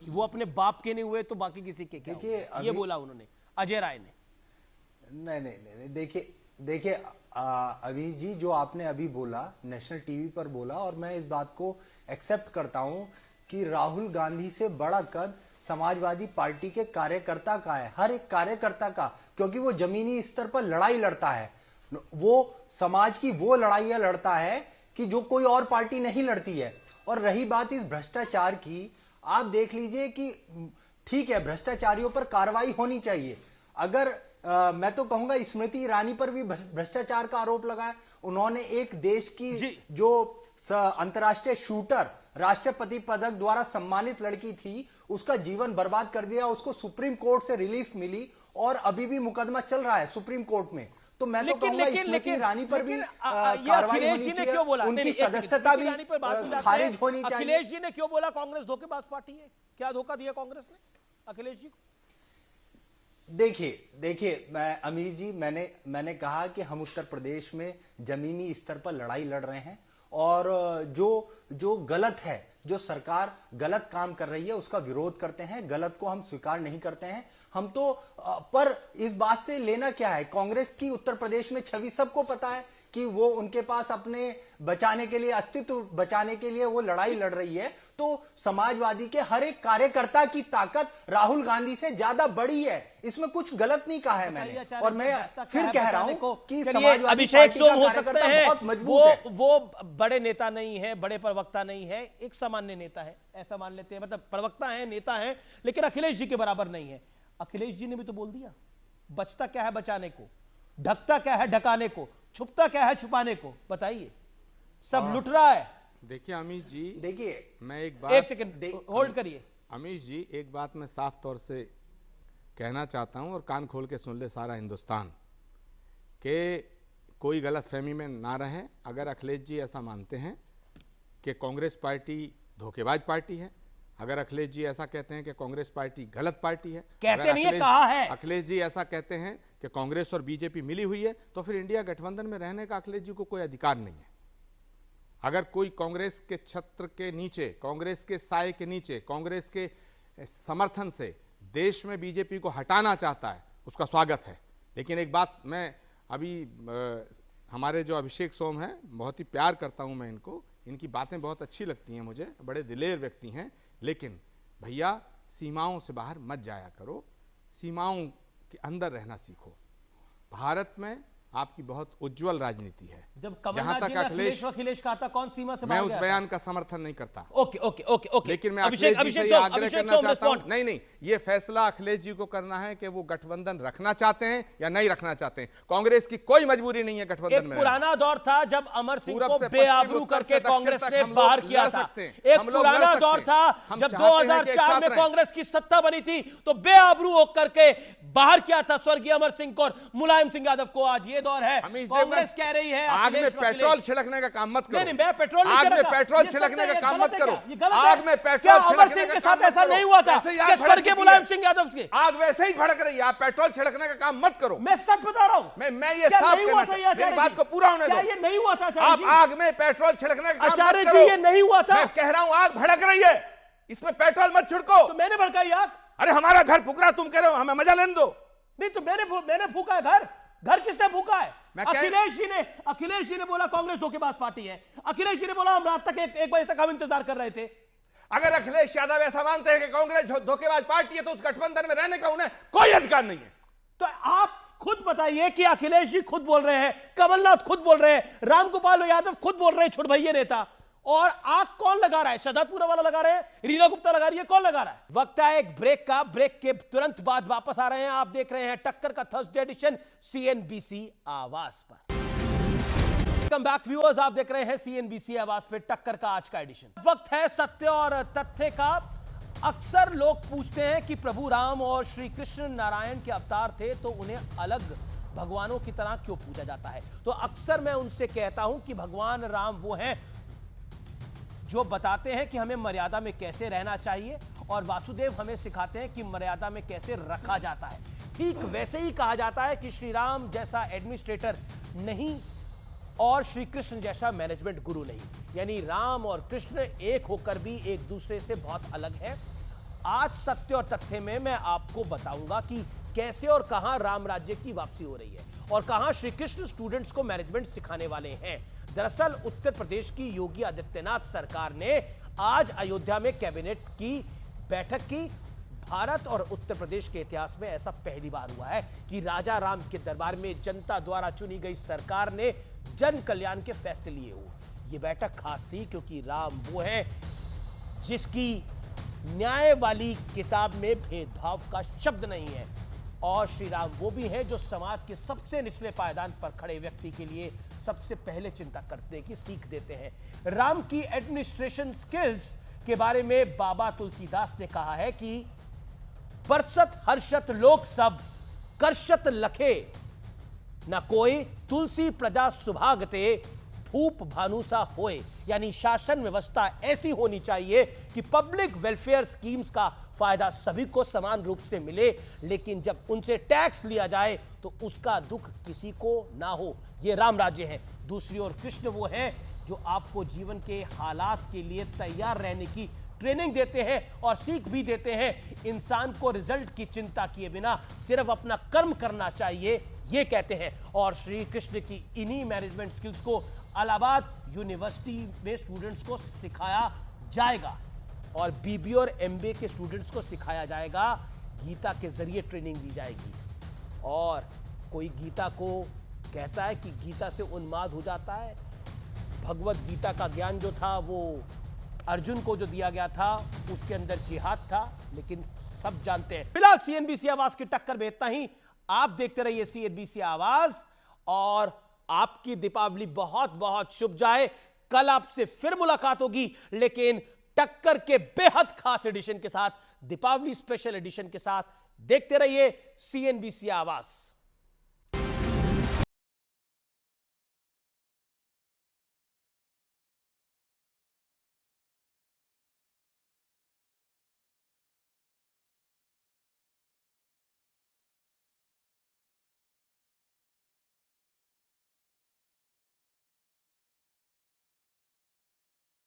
वो अपने बाप के नहीं हुए तो बाकी किसी के क्या, ये बोला उन्होंने अजय राय ने। नहीं देखिए अभी जी जो आपने अभी बोला नेशनल टीवी पर बोला, और मैं इस बात को एक्सेप्ट करता हूं कि राहुल गांधी से बड़ा कद समाजवादी पार्टी के कार्यकर्ता का है, हर एक कार्यकर्ता का, क्योंकि वो जमीनी स्तर पर लड़ाई लड़ता है, वो समाज की वो लड़ाइयां लड़ता है कि जो कोई और पार्टी नहीं लड़ती है। और रही बात इस भ्रष्टाचार की, आप देख लीजिए कि ठीक है भ्रष्टाचारियों पर कार्रवाई होनी चाहिए। अगर मैं तो कहूंगा स्मृति ईरानी पर भी भ्रष्टाचार का आरोप लगा है। उन्होंने एक देश की जो अंतर्राष्ट्रीय शूटर, राष्ट्रपति पदक द्वारा सम्मानित लड़की थी, उसका जीवन बर्बाद कर दिया, उसको सुप्रीम कोर्ट से रिलीफ मिली और अभी भी मुकदमा चल रहा है सुप्रीम कोर्ट में। तो मैं तो कहूंगा स्मृति ईरानी पर भी कार्रवाई होनी चाहिए, उनकी सदस्यता भी खारिज होनी चाहिए। अखिलेश जी ने क्यों बोला कांग्रेस धोखेबाज पार्टी है? क्या धोखा दिया कांग्रेस ने अखिलेश जी को? देखिए मैं अमीर जी, मैंने कहा कि हम उत्तर प्रदेश में जमीनी स्तर पर लड़ाई लड़ रहे हैं, और जो गलत है, जो सरकार गलत काम कर रही है उसका विरोध करते हैं, गलत को हम स्वीकार नहीं करते हैं। हम तो पर इस बात से लेना क्या है? कांग्रेस की उत्तर प्रदेश में छवि सबको पता है कि वो उनके पास अपने बचाने के लिए, अस्तित्व बचाने के लिए वो लड़ाई लड़ रही है। तो समाजवादी के हर एक कार्यकर्ता की ताकत राहुल गांधी से ज्यादा बड़ी है, इसमें कुछ गलत नहीं कहा है मैंने। और मैं फिर कह रहा हूं कि अभिषेक सोम हो सकते हैं, वो बड़े नेता नहीं है, बड़े प्रवक्ता नहीं है, एक सामान्य नेता है, ऐसा मान लेते हैं। मतलब प्रवक्ता है, नेता है, लेकिन अखिलेश जी के बराबर नहीं है। अखिलेश जी ने भी तो बोल दिया, बचता क्या है बचाने को, ढकता क्या है ढकाने को, छुपता क्या है छुपाने को। बताइए, सब लुट रहा है। देखिए अमीश जी, देखिए मैं एक सेकंड होल्ड करिए। अमीश जी, एक बात मैं साफ तौर से कहना चाहता हूं और कान खोल के सुन ले सारा हिंदुस्तान, कि कोई गलतफहमी में ना रहे। अगर अखिलेश जी ऐसा मानते हैं कि कांग्रेस पार्टी धोखेबाज पार्टी है, अगर अखिलेश जी ऐसा कहते हैं कि कांग्रेस पार्टी गलत पार्टी है, कहते नहीं है, कहा है। अखिलेश जी ऐसा कहते हैं कि कांग्रेस और बीजेपी मिली हुई है, तो फिर इंडिया गठबंधन में रहने का अखिलेश जी को कोई अधिकार नहीं है। अगर कोई कांग्रेस के छत्र के नीचे, कांग्रेस के साए के नीचे, कांग्रेस के समर्थन से देश में बीजेपी को हटाना चाहता है, उसका स्वागत है। लेकिन एक बात मैं अभी हमारे जो अभिषेक सोम हैं, बहुत ही प्यार करता हूं मैं इनको, इनकी बातें बहुत अच्छी लगती हैं मुझे, बड़े दिलेर व्यक्ति हैं। लेकिन भैया, सीमाओं से बाहर मत जाया करो, सीमाओं के अंदर रहना सीखो। भारत में आपकी बहुत उज्जवल राजनीति है। जब कमलनाथ जी ने अखिलेश कहा था, कौन सीमा से मैं उस बयान का समर्थन नहीं करता। ओके ओके ओके ओके, लेकिन मैं अखिलेश जी से आग्रह करना चाहता हूं, नहीं, ये फैसला अखिलेश जी को करना है कि वो गठबंधन रखना चाहते हैं या नहीं रखना चाहते हैं। कांग्रेस की कोई मजबूरी नहीं है गठबंधन में। पुराना दौर था जब अमर सिंह को बेआबरू करके कांग्रेस ने बाहर किया था। एक पुराना दौर था जब 2004 में कांग्रेस की सत्ता बनी थी, तो बेआबरू होकर के बाहर किया था स्वर्गीय अमर सिंह को और मुलायम सिंह यादव को। आज ये दौर है, कांग्रेस कह रही है आग में पेट्रोल छिड़कने का काम मत करो। नहीं, मैं पेट्रोल आग में पेट्रोल छिड़कने का काम मत करो। आग में पेट्रोल छिड़कने का काम ऐसा नहीं हुआ था कि स्वर्गीय मुलायम सिंह यादव की आग वैसे ही भड़क रही है। आप पेट्रोल छिड़कने का काम मत करो। मैं सच बता रहा हूं। मैं ये साफ कहना चाहता हूं, मेरी बात को पूरा होने दो। ये नहीं हुआ था आप आग में पेट्रोल छिड़कने का काम मत आचार्य करो। जी, ये नहीं हुआ था। मैं कह रहा हूं आग भड़क रही है, इसमें पेट्रोल मत छिड़को। तो मैंने भड़काई आग? अरे हमारा घर फूक रहा, तुम कह रहे हो हमें मजा लेने दो। नहीं तो मैंने फूका है घर किसने फूका है? अखिलेश जी ने बोला कांग्रेस धोखेबाज पार्टी है। अखिलेश जी ने बोला हम रात तक 1 बजे तक हम इंतजार कर रहे थे। अगर अखिलेश यादव ऐसा मानते हैं कि कांग्रेस धोखेबाज पार्टी है, तो उस गठबंधन में रहने का उन्हें कोई अधिकार नहीं है। तो आप खुद बताइए कि अखिलेश जी खुद बोल रहे हैं, कमलनाथ खुद बोल रहे हैं, रामगोपाल यादव खुद बोल रहे हैं छुटभैये नेता, और आग कौन लगा रहा है? शहजादपुरा वाला लगा रहे हैं, रीना गुप्ता लगा रही है, कौन लगा रहा है? वक्त है एक ब्रेक का। ब्रेक के तुरंत बाद वापस आ रहे हैं। आप देख रहे हैं टक्कर का थर्सडे एडिशन CNBC आवाज पर। वेलकम बैक व्यूअर्स, आप देख रहे हैं CNBC आवाज पे टक्कर का आज का एडिशन। वक्त है सत्य और तथ्य का। अक्सर लोग पूछते हैं कि प्रभु राम और श्री कृष्ण नारायण के अवतार थे, तो उन्हें अलग भगवानों की तरह क्यों पूजा जाता है? तो अक्सर मैं उनसे कहता हूं कि भगवान राम वो हैं जो बताते हैं कि हमें मर्यादा में कैसे रहना चाहिए, और वासुदेव हमें सिखाते हैं कि मर्यादा में कैसे रखा जाता है। ठीक वैसे ही कहा जाता है कि श्री राम जैसा एडमिनिस्ट्रेटर नहीं और श्री कृष्ण जैसा मैनेजमेंट गुरु नहीं। यानी राम और कृष्ण एक होकर भी एक दूसरे से बहुत अलग है। आज सत्य और तथ्य में मैं आपको बताऊंगा कि कैसे और कहां राम राज्य की वापसी हो रही है और कहां श्री कृष्ण स्टूडेंट्स को मैनेजमेंट सिखाने वाले हैं। दरअसल उत्तर प्रदेश की योगी आदित्यनाथ सरकार ने आज अयोध्या में कैबिनेट की बैठक की। भारत और उत्तर प्रदेश के इतिहास में ऐसा पहली बार हुआ है कि राजा राम के दरबार में जनता द्वारा चुनी गई सरकार ने जन कल्याण के फैसले लिए हो। यह बैठक खास थी क्योंकि राम वो है जिसकी न्याय वाली किताब में भेदभाव का शब्द नहीं है, और श्री राम वो भी हैं जो समाज के सबसे निचले पायदान पर खड़े व्यक्ति के लिए सबसे पहले चिंता करने की सीख देते हैं। राम की एडमिनिस्ट्रेशन स्किल्स के बारे में बाबा तुलसीदास ने कहा है कि बरसत हर्षत लोक सब कर्षत लखे, न कोई तुलसी प्रजा सुभागते भूप भानुसा होए। यानी शासन व्यवस्था ऐसी होनी चाहिए कि पब्लिक वेलफेयर स्कीम्स का फायदा सभी को समान रूप से मिले, लेकिन जब उनसे टैक्स लिया जाए तो उसका दुख किसी को ना हो। ये राम राज्य है। दूसरी ओर कृष्ण वो है जो आपको जीवन के हालात के लिए तैयार रहने की ट्रेनिंग देते हैं और सीख भी देते हैं। इंसान को रिजल्ट की चिंता किए बिना सिर्फ अपना कर्म करना चाहिए, ये कहते हैं। और श्री कृष्ण की इन्हीं मैनेजमेंट स्किल्स को इलाहाबाद यूनिवर्सिटी में स्टूडेंट्स को सिखाया जाएगा और बीबीए और एमबीए के स्टूडेंट्स को सिखाया जाएगा। गीता के जरिए ट्रेनिंग दी जाएगी। और कोई गीता को कहता है कि गीता से उन्माद हो जाता है। भगवत गीता का ज्ञान जो था वो अर्जुन को जो दिया गया था उसके अंदर जिहाद था, लेकिन सब जानते हैं। फिलहाल सीएनबीसी आवाज की टक्कर में इतना ही। आप देखते रहिए सीएनबीसी आवाज और आपकी दीपावली बहुत बहुत शुभ जाए। कल आपसे फिर मुलाकात होगी, लेकिन टक्कर के बेहद खास एडिशन के साथ, दीपावली स्पेशल एडिशन के साथ। देखते रहिए सीएनबीसी आवाज।